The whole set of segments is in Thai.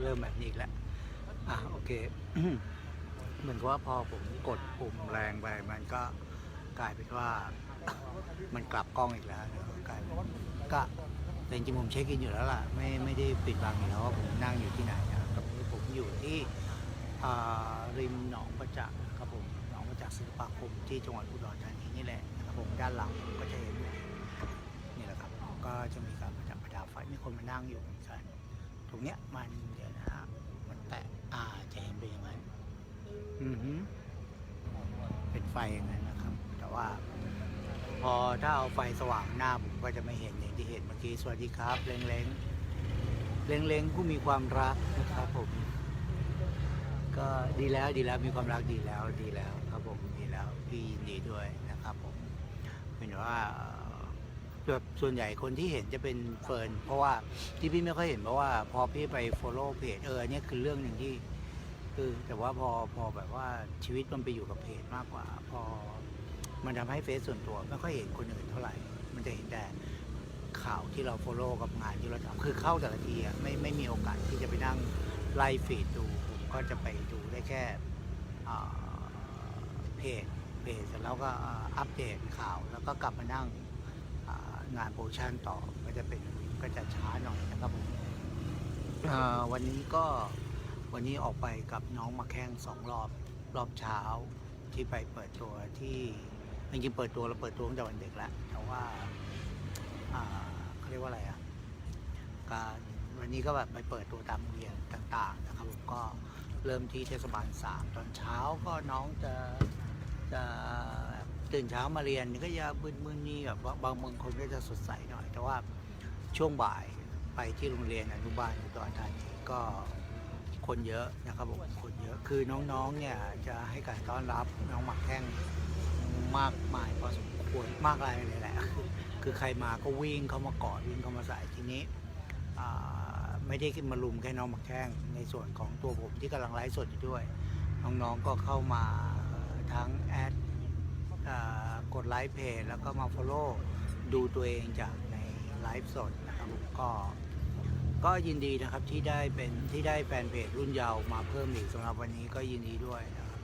เริ่มแบบนี้อีกแล้วโอเค เหมือนกับว่าพอผมกดปุ่มแรงไปมันก็กลายเป็นว่า มันกลับกล้องอีกแล้วกลายเป็นก็แต่จริงๆผมเช็คอินอยู่แล้วล่ะไม่ได้ปิดบังอยู่แล้วว่าผมนั่งอยู่ที่ไหนนะครับตอนนี้ผมอยู่ที่ริมหนองประจักษ์ครับผมหนองประจักษ์ศิลปาคมที่จังหวัดอุดรธานีนี่แหละนะครับผมด้านหลังผมก็จะเห็นนี่แหละครับก็จะมีการประดับประดาไฟมีคนมานั่งอยู่เหมือนกันตรงเนี้ยมันเดี๋ยวนะฮะมันแตะจะเห็นเป็นอย่างนั้นเป็นไฟอย่างนั้นนะครับแต่ว่าพอถ้าเอาไฟสว่างหน้าผมก็จะไม่เห็นอย่างที่เห็นเมื่อกี้สวัสดีครับเล้งผู้มีความรักนะครับผมก็ดีแล้วมีความรักดีแล้วครับผมดีแล้วพี่ยินดีด้วยนะครับผมเป็นว่าแบบส่วนใหญ่คนที่เห็นจะเป็นเฟิร์นเพราะว่าที่พี่ไม่ค่อยเห็นเพราะว่าพอพี่ไป follow เพจเนี่ยคือเรื่องหนึ่งที่แต่ว่าพอแบบว่าชีวิตมันไปอยู่กับเพจมากกว่าพอมันทำให้เฟซส่วนตัวไม่ค่อยเห็นคนอื่นเท่าไหร่มันจะเห็นแต่ข่าวที่เรา follow กับงานที่เราทำคือเข้าแต่ละทีไม่มีโอกาสที่จะไปนั่งไล่ฟีดดูผมก็จะไปดูได้แค่เพจเสร็จแล้วก็อัปเดตข่าวแล้วก็กลับมานั่งงานโปรโมชั่นต่อก็จะช้าหน่อยนะครับผมวันนี้ออกไปกับน้องมาแข่ง2 รอบเช้าที่ไปเปิดตัวที่จริงๆเปิดตัวตั้งแต่วันเด็กแล้วแต่ว่าเขาเรียกว่าอะไรการวันนี้ก็แบบไปเปิดตัวตามโรงเรียนต่างๆนะครับผมก็เริ่มที่เทศบาล3ตอนเช้าก็น้องจะตื่นเช้ามาเรียนก็จะมึนๆนี่แบบบางคนก็จะสดใสหน่อยแต่ว่าช่วงบ่ายไปที่โรงเรียนอนุบาลอุดรธานีก็คนเยอะนะครับผมคนเยอะคือน้องๆเนี่ยจะให้การต้อนรับน้องหมักแข้งมากมายพอสมควรมากอะไรเลยแหละคือใครมาก็วิ่งเข้ามากอดวิ่งเข้ามาใส่ทีนี้ไม่ได้ขึ้นมาลุมแค่น้องหมักแข้งในส่วนของตัวผมที่กำลังไลฟ์สดอยู่ด้วยน้องๆก็เข้ามาทั้งแอดกดไลค์เพจแล้วก็มา follow ดูตัวเองจากในไลฟ์สดนะครับผมก็ยินดีนะครับที่ได้แฟนเพจรุ่นเยาว์มาเพิ่มอีกสำหรับวันนี้ก็ยินดีด้วยนะครับ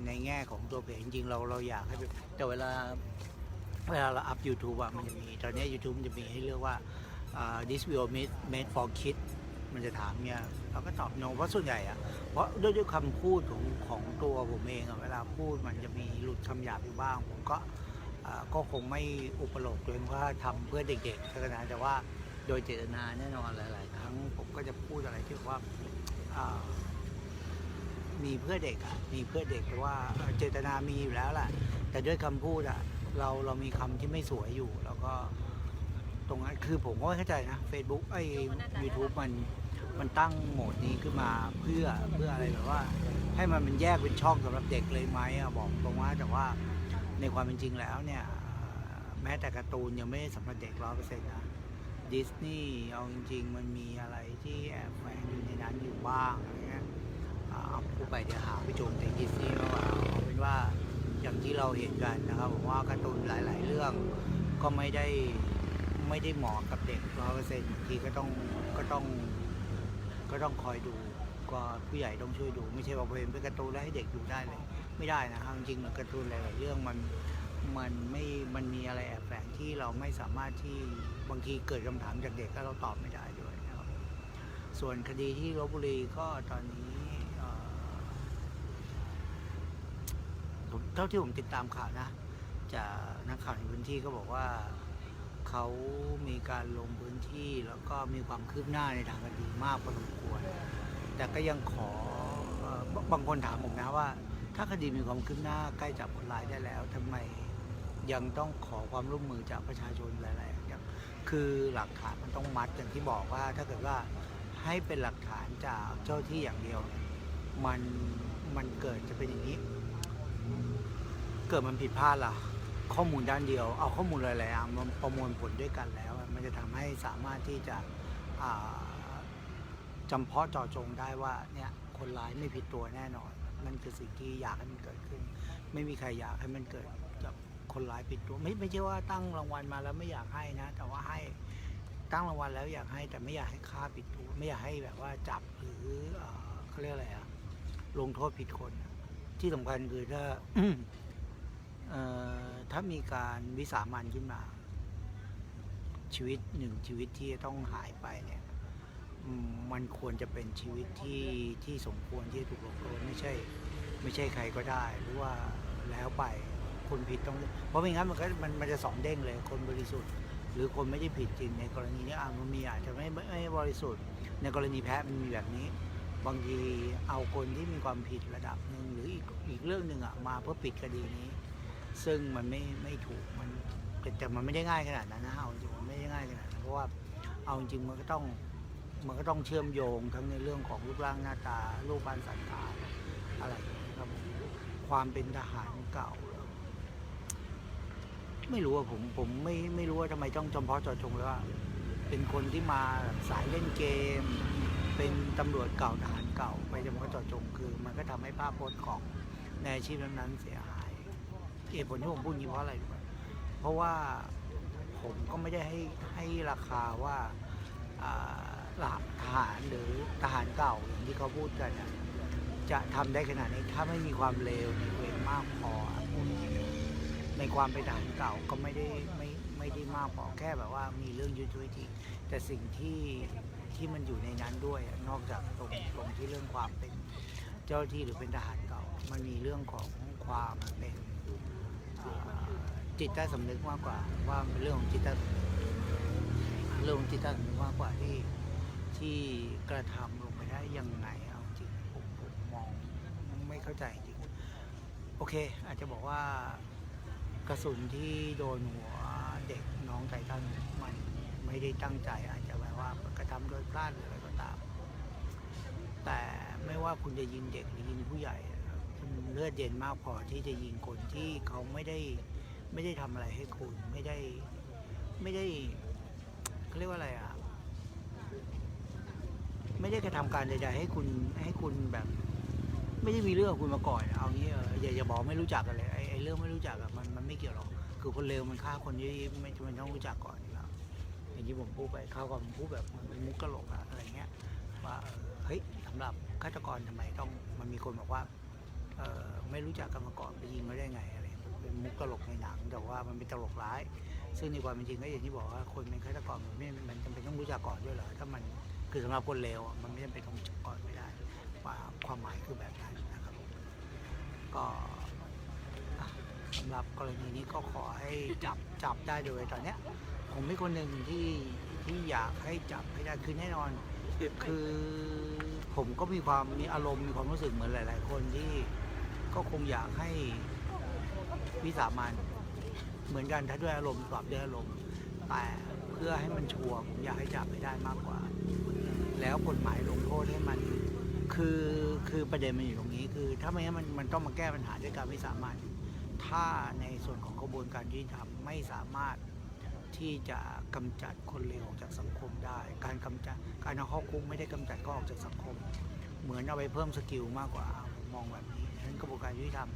ในแง่ของตัวเพจจริงๆเราอยากให้แต่เวลาเราอัพ YouTube มันจะมีตอนนี้ YouTube มันจะมีให้เลือกว่าthis video made for kids มันจะถามเนี่ยเราก็ตอบ no เพราะส่วนใหญ่เพราะด้วยคำพูดของตัวผมเองเวลาพูดมันจะมีหลุดคำหยาบอยู่บ้างผมก็คงไม่อุปโลกน์ตัวเองว่าทำเพื่อเด็กๆเท่านั้นแต่ว่าโดยเจตนาแน่นอนหลายๆครั้งผมก็จะพูดอะไรที่ว่ามีเพื่อเด็กแต่ว่าเจตนามีอยู่แล้วแหละแต่ด้วยคำพูดเรามีคำที่ไม่สวยอยู่แล้วก็ตรงนั้นคือผมก็ไม่เข้าใจนะ Facebook YouTube มันตั้งโหมดนี้ขึ้นมาเพื่ออะไรแบบว่าให้มันแยกเป็นช่องสำหรับเด็กเลยไหมบอกตรงว่าแต่ว่าในความเป็นจริงแล้วเนี่ยแม้แต่การ์ตูนยังไม่สำหรับเด็ก100%นะดิสนีย์เอาจริงๆมันมีอะไรที่แอบแฝงอยู่ในนั้นอยู่บ้างอะไรเงี้ยผู้ไปเดี๋ยวหาไปโจมตีดิสนีย์มากกว่าเอาเป็นว่าอย่างที่เราเห็นกันนะครับผมว่าการ์ตูนหลายๆเรื่องก็ไม่ได้เหมาะกับเด็ก100%ทีก็ต้องคอยดูก็ผู้ใหญ่ต้องช่วยดูไม่ใช่ว่าเป็นการ์ตูนแล้วให้เด็กดูได้เลยไม่ได้นะครับจริงๆการ์ตูนหลายๆเรื่องมันมีอะไรแอบแฝงที่เราไม่สามารถที่บางทีเกิดคำถามจากเด็กแล้วเราตอบไม่ได้ด้วยนะครับส่วนคดีที่ลพบุรีก็ตอนนี้เท่าที่ผมติดตามข่าวนะจากนักข่าวในพื้นที่ก็บอกว่าเขามีการลงพื้นที่แล้วก็มีความคืบหน้าในทางคดีมากพอสมควรแต่ก็ยังขอบางคนถามผมนะว่าถ้าคดีมีความคืบหน้าใกล้จับคนร้ายได้แล้วทำไมยังต้องขอความร่วมมือจากประชาชนหลายๆอย่างคือหลักฐานมันต้องมัดอย่างที่บอกว่าถ้าเกิดว่าให้เป็นหลักฐานจากเจ้าที่อย่างเดียวมันเกิดจะเป็นอย่างนี้เกิดมันผิดพลาดล่ะข้อมูลด้านเดียวเอาข้อมูลหลายๆอย่างมาประมวลผลด้วยกันแล้วมันจะทำให้สามารถที่จะจำเพาะเจาะจงได้ว่าเนี่ยคนร้ายไม่ผิดตัวแน่นอนนั่นคือสิ่งที่อยากให้มันเกิดขึ้นไม่มีใครอยากให้มันเกิดกับคนร้ายผิดตัวไม่ใช่ว่าตั้งรางวัลมาแล้วไม่อยากให้นะแต่ว่าให้ ตั้งรางวัลแล้วอยากให้แต่ไม่อยากให้ฆ่าผิดตัวไม่อยากให้แบบว่าจับหรือเขาเรียกอะไรอะลงโทษผิดคนที่สำคัญคือถ้า ถ้ามีการวิสามันขึ้นมาชีวิตหนึ่งชีวิตที่จะต้องหายไปเนี่ยมันควรจะเป็นชีวิตที่สมควรที่จะถูกลงโทษไม่ใช่ใครก็ได้หรือว่าแล้วไปคนผิดต้องเพราะไม่งั้นมันจะสองเด้งเลยคนบริสุทธิ์หรือคนไม่ได้ผิดจริงในกรณีนี้มันมีอาจจะไม่บริสุทธิ์ในกรณีแพ้มันมีแบบนี้บางทีเอาคนที่มีความผิดระดับหนึ่งหรืออีกเรื่องหนึ่งมาเพื่อปิดคดีนี้ซึ่งมันไม่ถูกมันแต่มันไม่ได้ง่ายขนาดนั้นนะเอาจริงมันไม่ได้ง่ายขนาดนั้นเพราะว่าเอาจริงมันก็ต้องเชื่อมโยงทั้งในเรื่องของรูปร่างหน้าตารูปพรรณสันฐานอะไรครับความเป็นทหารเก่าไม่รู้ว่าผมไม่รู้ว่าทำไมต้องจำเพาะเจาะจงเลยว่าเป็นคนที่มาสายเล่นเกมเป็นตำรวจเก่าทหารเก่าไปจำเพาะเจาะจงคือมันก็ทำให้ภาพพจน์ของในอาชีพนั้นๆเสียหายเหตุผลที่ผมพูดนี้เพราะอะไรรู้ไหมเพราะว่าผมก็ไม่ได้ให้ราคาว่าทหารหรือทหารเก่าอย่างที่เขาพูดกันจะทำได้ขนาดนี้ถ้าไม่มีความเลวในตัวเองมากพอในความเป็นทหารเก่าก็ไม่ได้มากพอแค่แบบว่ามีเรื่องยุทธวิธีแต่สิ่งที่มันอยู่ในนั้นด้วยนอกจากตรงที่เรื่องความเป็นเจ้าหน้าที่หรือเป็นทหารเก่ามันมีเรื่องของความเป็นจิตใต้สำนึกมากกว่าว่าเป็นเรื่องของจิตใต้สำนึกมากกว่าที่กระทำลงไปได้ยังไงเอาจริงผมมองไม่เข้าใจจริงโอเคอาจจะบอกว่ากระสุนที่โดนหัวเด็กน้องไททันมันไม่ได้ตั้งใจอาจจะแบบว่ากระทำโดยพลาดหรืออะไรก็ตามแต่ไม่ว่าคุณจะยิงเด็กหรือยิงผู้ใหญ่คุณเลือดเย็นมากพอที่จะยิงคนที่เขาไม่ได้ทำอะไรให้คุณไม่ได้เขาเรียกว่าอะไรไม่ได้กระทำการใดๆให้คุณแบบไม่ได้มีเรื่องกับคุณมาก่อนเอางี้อย่าบอกไม่รู้จักกันเลยไอ้เรื่องไม่รู้จักมันไม่เกี่ยวหรอกคือคนเลวมันฆ่าคนที่ไม่จำเป็นต้องรู้จักก่อนแล้วอย่างที่ผมพูดไปข้าวก่อนผมพูดแบบมันเป็นมุกตลกอะไรเงี้ยว่าเฮ้ยสำหรับฆาตกรทำไมต้องมันมีคนบอกว่าไม่รู้จักกันมาก่อนไปยิงมาได้ไงอะไรเป็นมุกตลกในหนังแต่ว่ามันเป็นตลกร้ายซึ่งในความเป็นจริงก็อย่างที่บอกว่าคนเป็นฆาตกรมันจำเป็นต้องรู้จักก่อนด้วยเหรอถ้ามันคือสำหรับคนเลวมันไม่จำเป็นต้องรู้จักก่อนไม่ได้ว่าความหมายคือแบบนั้นนะครับก็สำหรับกรณีนี้ก็ขอให้จับได้โดยตอนเนี้ยผมเป็นคนหนึ่งที่อยากให้จับให้ได้คือแน่นอนคือผมก็มีอารมณ์มีความรู้สึกเหมือนหลายๆคนที่ก็คงอยากให้วิสามันเหมือนกันถ้าด้วยอารมณ์ตอบด้วยอารมณ์แต่เพื่อให้มันชัวร์ผมอยากให้จับให้ได้มากกว่าแล้วกฎหมายลงโทษให้มันคือประเด็นมันอยู่ตรงนี้คือถ้าไม่งั้นมันต้องมาแก้ปัญหาด้วยการวิสามันถ้าในส่วนของกระบวนการยุติธรรมไม่สามารถที่จะกำจัดคนเลวออกจากสังคมได้การเอาเข้าคุกไม่ได้กำจัดก็ออกจากสังคมเหมือนเอาไปเพิ่มสกิลมากกว่ามองแบบนี้ฉะนั้นกระบวนการยุติธรรม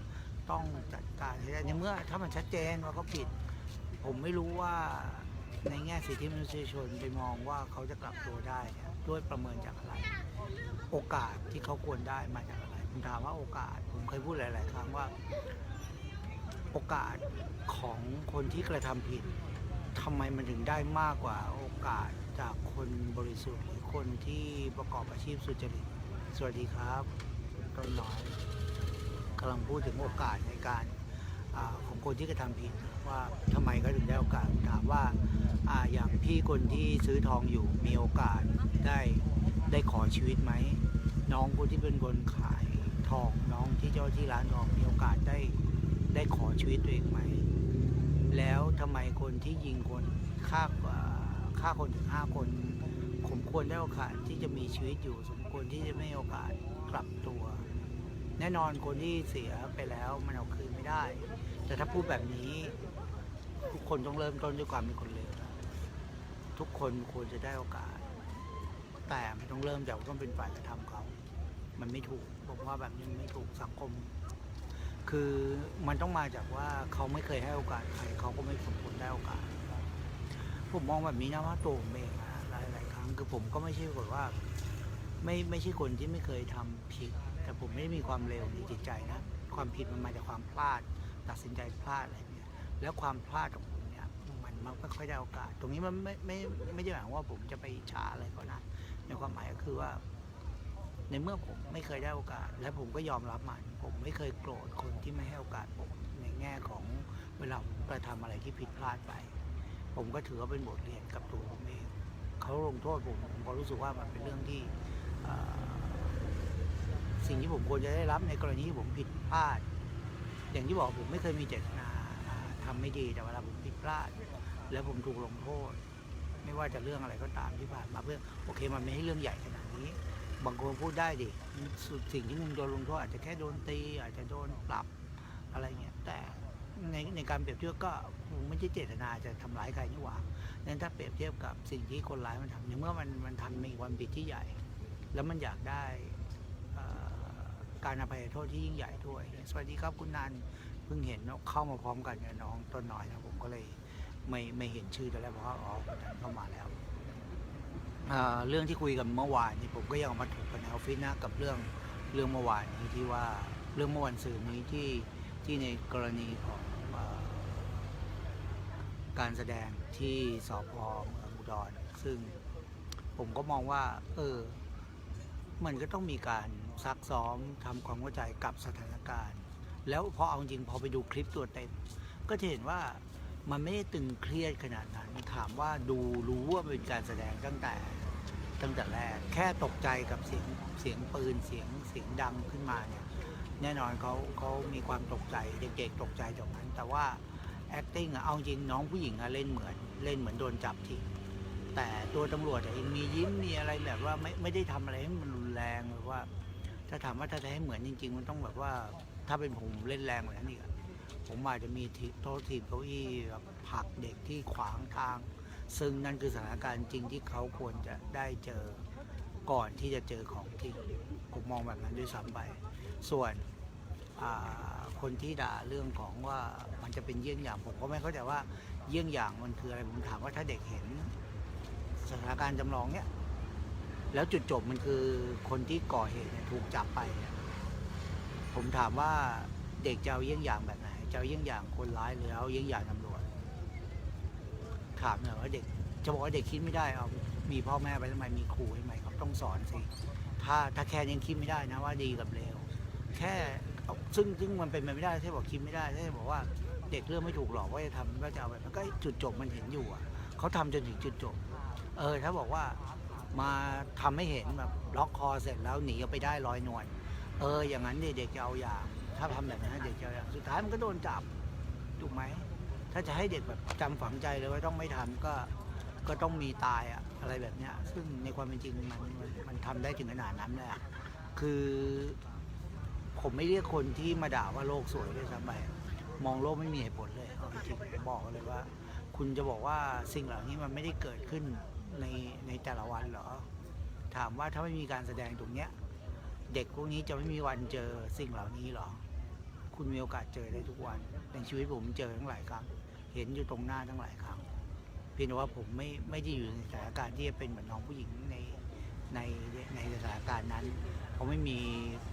ต้องจัดการให้ได้ในเมื่อถ้ามันชัดเจนว่าเขาผิดผมไม่รู้ว่าในแง่สิทธิมนุษยชนไปมองว่าเขาจะกลับตัวได้ด้วยประเมินจากอะไรโอกาสที่เขาควรได้มาจากอะไรผมถามว่าโอกาสผมเคยพูดหลายๆครั้งว่าโอกาสของคนที่กระทำผิดทำไมมันถึงได้มากกว่าโอกาสจากคนบริสุทธิ์หรือคนที่ประกอบอาชีพสุจริตสวัสดีครับต้นน้อยกำลังพูดถึงโอกาสในการของคนที่กระทำผิดว่าทำไมเขาถึงได้โอกาสถามว่าอย่างพี่คนที่ซื้อทองอยู่มีโอกาสได้ขอชีวิตไหมน้องคนที่เป็นคนขายทองน้องที่เจ้าที่ร้านทองมีโอกาสได้ขอชีวิตตัวเองไหมแล้วทำไมคนที่ยิงคนฆ่าคนถึง5 คนผมควรได้โอกาสที่จะมีชีวิตอยู่สมควรที่จะไม่มีโอกาสกลับตัวแน่นอนคนที่เสียไปแล้วมันเอาคืนไม่ได้แต่ถ้าพูดแบบนี้ทุกคนต้องเริ่มต้นด้วยความเป็นคนเลวทุกคนควรจะได้โอกาสแต่ไม่ต้องเริ่มจากต้องเป็นฝ่ายกระทำเขามันไม่ถูกผมว่าแบบนี้ไม่ถูกสังคมคือมันต้องมาจากว่าเขาไม่เคยให้โอกาสใครเขาก็ไม่สมควรได้โอกาสผมมองแบบนี้นะว่าตัวผมเอง หลายครั้งคือผมก็ไม่ใช่คนว่าไม่ใช่คนที่ไม่เคยทำผิดแต่ผมไม่ได้มีความเร็วในจิตใจนะความผิดมันมาจากความพลาดตัดสินใจพลาดอะไรเนี่ยแล้วความพลาดของผมเนี่ยมันไม่ค่อยได้โอกาสตรงนี้มันไม่ได้หมายว่าผมจะไปช้าอะไรก็นะในความหมายก็คือว่าในเมื่อผมไม่เคยได้โอกาสและผมก็ยอมรับมันผมไม่เคยโกรธคนที่ไม่ให้โอกาสผมในแง่ของเวลาผมกระทำอะไรที่ผิดพลาดไปผมก็ถือว่าเป็นบทเรียนกับตัวผมเองเขาลงโทษผมก็รู้สึกว่ามันเป็นเรื่องที่สิ่งที่ผมควรจะได้รับในกรณีที่ผมผิดพลาดอย่างที่บอกผมไม่เคยมีเจตนาทำไม่ดีแต่เวลาผมผิดพลาดแล้วผมถูกลงโทษไม่ว่าจะเรื่องอะไรก็ตามที่ผ่านมาเพื่อโอเคมันไม่ให้เรื่องใหญ่ขนาดนี้บางคนพูดได้ดิสิ่งที่มึงโดนลงโทษอาจจะแค่โดนตีอาจจะโดนปรับอะไรเงี้ยแต่ในการเปรียบเทียบก็ผมไม่ใช่เจตนาจะทำร้ายใครนี่หว่านั้นถ้าเปรียบเทียบกับสิ่งที่คนร้ายมันทำในเมื่อมันทำมีความผิดที่ใหญ่แล้วมันอยากได้การอภัยโทษที่ยิ่งใหญ่ด้วยสวัสดีครับคุณนันเพิ่งเห็นเข้ามาพร้อมกันกับน้องต้นน้อยนะผมก็เลยไม่เห็นชื่อแต่แล้วเพราะว่าอ๋อเข้ามาแล้วเรื่องที่คุยกันเมื่อวานนี่ผมก็ยังมาถกกันในออฟฟิศนะกับเรื่องเมื่อวานนี้ที่ว่าเรื่องเมื่อวันสื่อนี้ที่ในกรณีของการแสดงที่สพ.อุดรซึ่งผมก็มองว่ามันก็ต้องมีการซักซ้อมทำความเข้าใจกับสถานการณ์แล้วพอเอาจริงพอไปดูคลิปตัวเต็มก็จะเห็นว่ามันไม่ได้ตึงเครียดขนาดนั้นถามว่ารู้ว่าเป็นการแสดงตั้งแต่แรกแค่ตกใจกับเสียงปืนเสียงดังขึ้นมาเนี่ยแน่นอนเขามีความตกใจเด็กๆตกใจตรงนั้นแต่ว่า acting เอาจริงน้องผู้หญิงเล่นเหมือนโดนจับทิ้งแต่ตัวตำรวจเองมียิ้มมีอะไรแบบว่าไม่ได้ทำอะไรให้มันรุนแรงหรือว่าถ้าถามว่าถ้าจะให้เหมือนจริงๆมันต้องแบบว่าถ้าเป็นผมเล่นแรงกว่านั้นอีกผมอาจจะมีโต๊ะทีมเก้าอี้ผลักเด็กที่ขวางทางซึ่งนั่นคือสถานการณ์จริงที่เขาควรจะได้เจอก่อนที่จะเจอของจริงผมมองแบบนั้นด้วยซ้ำไปส่วนคนที่ด่าเรื่องของว่ามันจะเป็นเยี่ยงอย่างผมก็ไม่เข้าใจว่าเยี่ยงอย่างมันคืออะไรผมถามว่าถ้าเด็กเห็นสถานการณ์จำลองเนี้ยแล้วจุดจบมันคือคนที่ก่อเหตุถูกจับไปผมถามว่าเด็กจะเอาเยี่ยงอย่างแบบไหนจะเอาเยี่ยงอย่างคนร้ายหรือเอาเยี่ยงอย่างตำรวจถามหน่อยว่าเด็กจะบอกว่าเด็กคิดไม่ได้เอามีพ่อแม่ไปทำไมมีครูให้ไหมครับต้องสอนสิถ้าแค่ยังคิดไม่ได้นะว่าดีกับเลวแค่ซึ่งมันเป็นไปไม่ได้ถ้าบอกคิดไม่ได้ถ้าบอกว่าเด็กเริ่มไม่ถูกหลอกว่าจะทำว่าจะเอาแบบนั้นก็จุดจบมันเห็นอยู่เขาทำจนถึงจุดจบถ้าบอกว่ามาทำให้เห็นแบบล็อกคอเสร็จแล้วหนีไปได้ลอยนวลอย่างนั้นเด็กจะเอาอย่างถ้าทำแบบนั้นเด็กจะเอาอย่างสุดท้ายมันก็โดนจับถูกไหมถ้าจะให้เด็กแบบจำฝังใจเลยว่าต้องไม่ทำก็ต้องมีตายอะไรแบบเนี้ยซึ่งในความเป็นจริงมันทำได้ถึงขนาดนั้นเลยคือผมไม่เรียกคนที่มาด่าว่าโลกสวยด้วยซ้ำไปมองโลกไม่มีเหตุผลเลยเอาจริงผมบอกเลยว่าคุณจะบอกว่าสิ่งเหล่านี้มันไม่ได้เกิดขึ้นในแต่ละวันเหรอถามว่าถ้าไม่มีการแสดงตรงเนี้ยเด็กพวกนี้จะไม่มีวันเจอสิ่งเหล่านี้หรอคุณมีโอกาสเจอได้ทุกวันในชีวิตผมเจอทั้งหลายครั้งเห็นอยู่ตรงหน้าทั้งหลายครั้งเพียงแต่ว่าผมไม่ได้อยู่ในสถานการณ์ที่จะเป็นเหมือนน้องผู้หญิงในสถานการณ์นั้นเขาไม่มี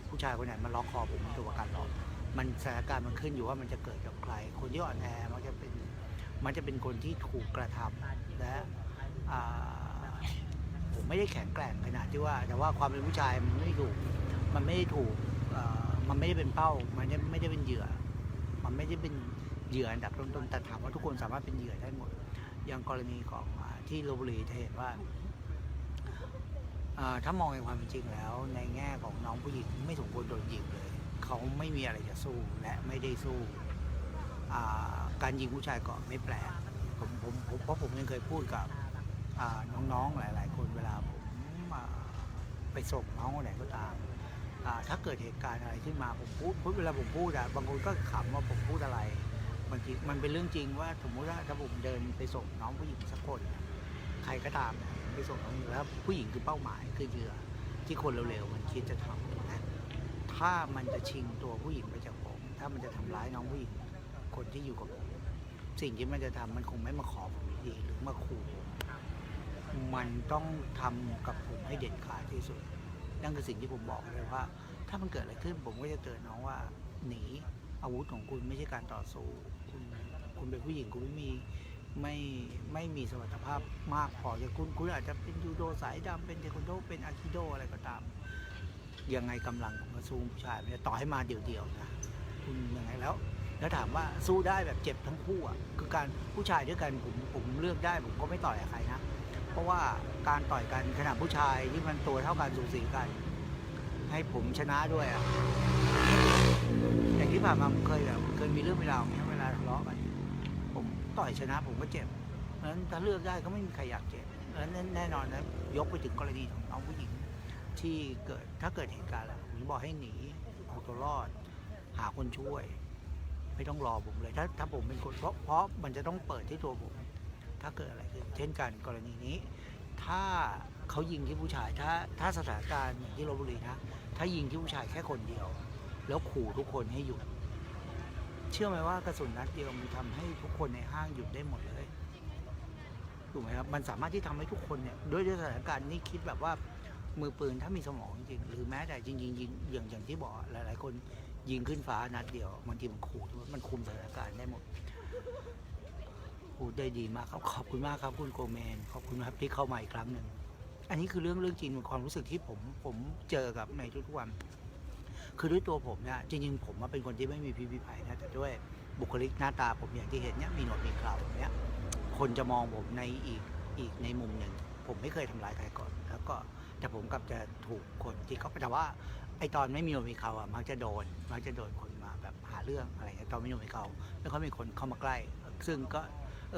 ผู้ชายคนไหนมาล็อกคอผมตัวประกันหรอกมันสถานการณ์มันขึ้นอยู่ว่ามันจะเกิดกับใครคนที่อ่อนแอมันจะเป็นคนที่ถูกกระทำและผมไม่ได้แข็งแกร่งขนาดที่ว่าแต่ว่าความเป็นผู้ชายมันไม่ได้ถูกมันไม่ได้เป็นเป้ามันไม่ได้เป็นเหยื่อมันไม่ได้เป็นเหยื่ออันดับต้นๆแต่ถามว่าทุกคนสามารถเป็นเหยื่อได้หมดอย่างกรณีของที่ลพบุรีจะเห็นว่าถ้ามองในความเป็นจริงแล้วในแง่ของน้องผู้หญิงไม่สมควรโดนยิงเลยเขาไม่มีอะไรจะสู้และไม่ได้สู้การยิงผู้ชายก่อนไม่แปลกเพราะผมยังเคยพูดกับน้องๆหลายๆคนเวลาผมไปส่งน้องคนไหนก็ตามถ้าเกิดเหตุการณ์อะไรขึ้นมาผมพูดเวลาผมพูดบางคนก็ขำว่าผมพูดอะไรบางทีมันเป็นเรื่องจริงว่าสมมติว่าถ้าผมเดินไปส่งน้องผู้หญิงสักคนใครก็ตามไปส่งน้องอยู่แล้วผู้หญิงคือเป้าหมายคือเหยื่อที่คนเร็วๆมันคิดจะทำนะถ้ามันจะชิงตัวผู้หญิงไปจากผมถ้ามันจะทำร้ายน้องผู้หญิงคนที่อยู่กับผมสิ่งที่มันจะทำมันคงไม่มาขอผมดีหรือมาขู่ผม มันต้องทำกับผมให้เด็ดขาดที่สุดนั่นคือสิ่งที่ผมบอกเลยว่าถ้ามันเกิดอะไรขึ้นผมก็จะเตือนน้องว่าหนีอาวุธของคุณไม่ใช่การต่อสู้คุณเป็นผู้หญิงคุณไม่ไม่มีสมรรถภาพมากพอจะคุณอาจจะเป็นยูโดสายดำเป็นเทควันโดเป็นอาคิโดอะไรก็ตามยังไงกำลังของกระสู้ผู้ชายต่อให้มาเดี่ยวๆนะคุณยังไงแล้วถามว่าสู้ได้แบบเจ็บทั้งคู่อ่ะคือการผู้ชายด้วยกันผมเลือกได้ผมก็ไม่ต่อยกับใครนะเพราะว่าการต่อยกันขนาดผู้ชายที่มันตัวเท่ากันสูสีกันให้ผมชนะด้วยอ่ะอย่างที่ผ่านมาผมเคยมีเรื่องเวลาอย่างเงี้ยเวลาทะเลาะกันผมต่อยชนะผมก็เจ็บเพราะฉะนั้นถ้าเลือกได้ก็ไม่มีใครอยากเจ็บแล้วแน่นอนนะยกไปถึงกรณีของน้องผู้หญิงที่ถ้าเกิดเหตุการณ์อะไรผมบอกให้หนีเอาตัวรอดหาคนช่วยไม่ต้องรอผมเลยถ้าผมเป็นคนเพราะมันจะต้องเปิดที่ตัวผมถ้าเกิดอะไรขึ้นเช่นกันกรณีนี้ถ้าเขายิงที่ผู้ชายถ้าสถานการณ์อย่างที่ลพบุรีนะถ้ายิงที่ผู้ชายแค่คนเดียวแล้วขู่ทุกคนให้หยุดเชื่อไหมว่ากระสุนนัดเดียวมันทำให้ทุกคนในห้างหยุดได้หมดเลยถูกไหมครับมันสามารถที่ทำให้ทุกคนเนี่ยด้วยสถานการณ์นี้คิดแบบว่ามือปืนถ้ามีสมองจริงหรือแม้แต่จริงยิงอย่างที่บอกหลายๆคนยิงขึ้นฟ้านัดเดียวบางทีมันขู่มันคุมสถานการณ์ได้หมดพูดได้ดีมากครับขอบคุณมากครับคุณโกแมนขอบคุณครับที่เข้ามาอีกครั้งหนึ่งอันนี้คือเรื่องจริงเป็นความรู้สึกที่ผมเจอกับในทุกๆวันคือด้วยตัวผมเนี่ยจริงๆผมเป็นคนที่ไม่มีพิษมีภัยนะแต่ด้วยบุคลิกหน้าตาผมอย่างที่เห็นเนี่ยมีหนวดมีเคราแบบเนี้ยคนจะมองผมในอีกในมุมหนึ่งผมไม่เคยทำร้ายใครก่อนแล้วก็แต่ผมกลับจะถูกคนที่เขาแต่ว่าไอตอนไม่มีหนวดมีเครามักจะโดนคนมาแบบหาเรื่องอะไรตอนไม่มีหนวดมีเคราแล้วเขามีคนเข้ามาใกล้ซึ่งก็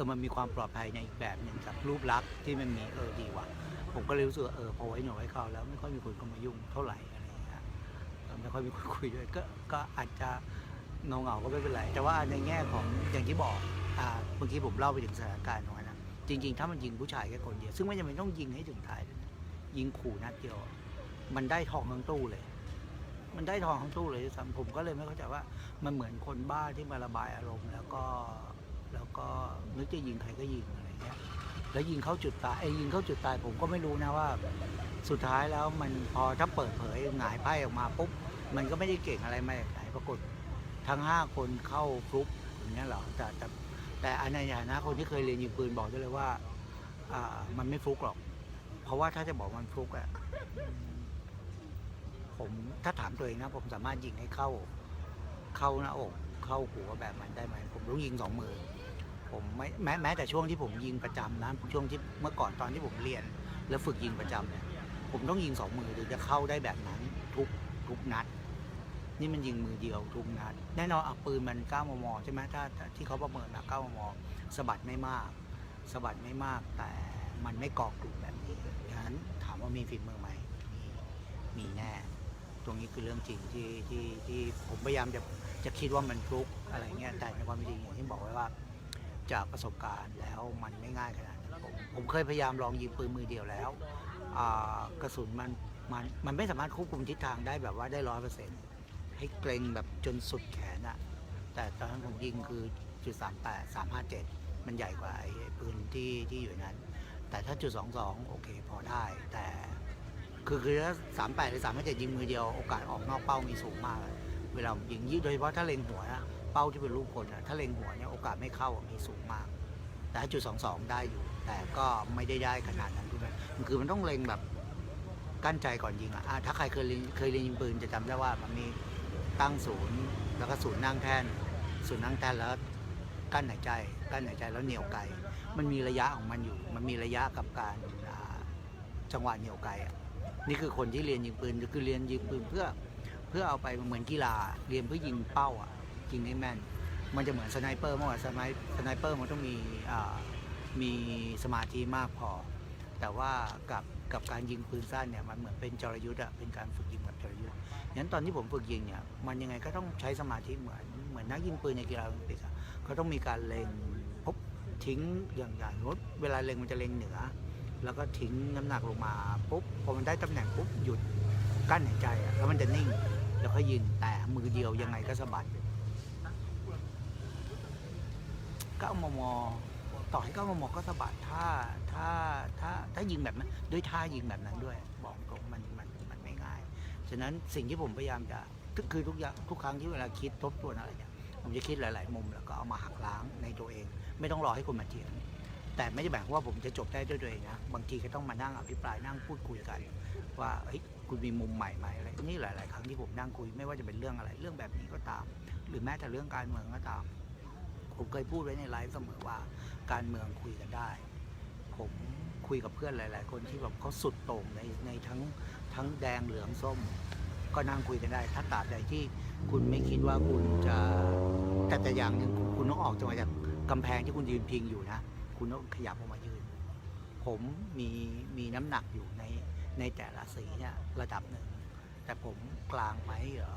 มันมีความปลอดภัยในอีกแบบหนึ่งกับรูปลักษณ์ที่มันมีดีว่ะผมก็เลยรู้สึกพอไว้หนวดไว้เคราแล้วไม่ค่อยมีคนเข้ามายุ่งเท่าไหร่ไม่ค่อยมีคนคุยด้วยก็อาจจะเงาก็ไม่เป็นไรแต่ว่าในแง่ของอย่างที่บอกเมื่อกี้ผมเล่าไปถึงสถานการณ์ตรงนั้นนะจริงๆถ้ามันยิงผู้ชายแค่คนเดียวซึ่งไม่จำเป็นต้องยิงให้ถึงท้ายยิงขู่นัดเดียวมันได้ทองทั้งตู้เลยมันได้ทองทั้งตู้เลยสังผมก็เลยไม่เข้าใจว่ามันเหมือนคนบ้าที่มาระบายอารมณ์แล้วก็นึกจะยิงใครก็ยิงอะไรเงี้ยแล้วยิงเข้าจุดตายยิงเข้าจุดตายผมก็ไม่รู้นะว่าสุดท้ายแล้วมันพอถ้าเปิดเผยหงายไพ่ออกมาปุ๊บมันก็ไม่ได้เก่งอะไรมาจากไหนปรากฏทั้ง5คนเข้าฟลุกอย่างเงี้ยเหรอแต่อันในฐานะคนที่เคยเรียนยิงปืนบอกได้เลยว่ามันไม่ฟลุกหรอกเพราะว่าถ้าจะบอกมันฟลุกอะผมถ้าถามตัวเองนะผมสามารถยิงให้เข้าหน้าอกเข้าหัวแบบมันได้ไหมผมต้องยิง2 มือผมไม่แม้แต่ช่วงที่ผมยิงประจำนะช่วงที่เมื่อก่อนตอนที่ผมเรียนแล้วฝึกยิงประจำเนี่ยผมต้องยิง2 มือถึงจะเข้าได้แบบนั้นทุกนัดนี่มันยิงมือเดียวทุกนัดแน่นอนปืนมัน9 มม.ใช่ไหมถ้าที่เขาประเมิน9 มม.สะบัดไม่มากแต่มันไม่เกาะกลุ่มแบบนี้ดังนั้นถามว่ามีฝีมือไหมมีแน่ตรงนี้คือเรื่องจริงที่ผมพยายามจะคิดว่ามันฟลุกอะไรเงี้ยแต่ในความจริงอย่างที่บอกไว้ว่าจากประสบการณ์แล้วมันไม่ง่ายขนาดนั้นผมเคยพยายามลองยิงปืนมือเดียวแล้วกระสุนมันไม่สามารถควบคุมทิศทางได้แบบว่าได้100%ให้เกรงแบบจนสุดแขนอะแต่ตอนนั้นผมยิงคือ.38 357มันใหญ่กว่าไอ้ปืนที่อยู่นั้นแต่ถ้า.22โอเคพอได้แต่คือถ้า38หรือ357ยิงมือเดียวโอกาสออกนอกเป้ามีสูงมากเวลายิงโดยเฉพาะถ้าเล็งหัวนะเป้าที่เป็นรูปคนนะถ้าเล็งหัวเนี่ยโอกาสไม่เข้ามีสูงมากแต่.22ได้อยู่แต่ก็ไม่ได้ขนาดนั้นคือมันต้องเล็งแบบกั้นใจก่อนยิงถ้าใครเคยเรียนยิงปืนจะจำได้ว่ามันมีตั้งศูนย์แล้วก็ศูนย์นั่งแท่นแล้วกั้นหายใจแล้วเหนี่ยวไกมันมีระยะของมันอยู่มันมีระยะกับการจังหวะเหนี่ยวไกนี่คือคนที่เรียนยิงปืนคือเรียนยิงปืนเพื่อเอาไปเหมือนกีฬาเรียนเพื่อยิงเป้ายิงให้แม่นมันจะเหมือนสไนเปอร์มากกว่าสไนเปอร์มันต้องมีสมาธิมากพอแต่ว่ากับการยิงปืนสั้นเนี่ยมันเหมือนเป็นจรยุทธ์เป็นการฝึกยิงแบบจรยุทธ์งั้นตอนที่ผมฝึกยิงเนี่ยมันยังไงก็ต้องใช้สมาธิเหมือนนักยิงปืนในกีฬาโอลิมปิกเขาต้องมีการเล็งปุ๊บทิ้งอย่างนู้นเวลาเล็งมันจะเล็งเหนือแล้วก็ทิ้งน้ำหนักลงมาปุ๊บพอมันได้ตำแหน่งปุ๊บหยุดกั้นหายใจแล้วมันจะนิ่งแล้วก็ยิงแต่มือเดียวยังไงก็สะบัด9 มม.ต่อให้9 มม.ก็สะบัดถ้า ยิงแบบนั้นด้วยท่ายิงแบบนั้นด้วยบอกตรงมันไม่ง่ายฉะนั้นสิ่งที่ผมพยายามจะคือทุกครั้งที่เวลาคิดทบทวนอะไรเนี่ยผมจะคิดหลายๆมุมแล้วก็เอามาหักล้างในตัวเองไม่ต้องรอให้คนมาเถียงแต่ไม่ได้หมายความว่าผมจะจบได้ด้วยตัวเองนะบางทีก็ต้องมานั่งอภิปรายนั่งพูดคุยกันว่าเฮ้ยคุณมีมุมใหม่ไหมอะไรนี่หลายๆครั้งที่ผมนั่งคุยไม่ว่าจะเป็นเรื่องอะไรเรื่องแบบนี้ก็ตามหรือแม้แต่เรื่องการเมืองก็ตามผมเคยพูดไว้ในไลฟ์เสมอว่าการเมืองคุยกันได้ผมคุยกับเพื่อนหลายๆคนที่แบบเขาสุดโต่งในทั้งแดงเหลืองส้มก็นั่งคุยกันได้ถ้าตราบใดที่คุณไม่คิดว่าคุณจะแต่อย่างหนึ่งคุณต้องออกจากกำแพงที่คุณยืนพิงอยู่นะคุณต้องขยับออกมายืนผมมีน้ำหนักอยู่ในแต่ละสีเนี่ยระดับหนึ่งแต่ผมกลางไหมเหรอ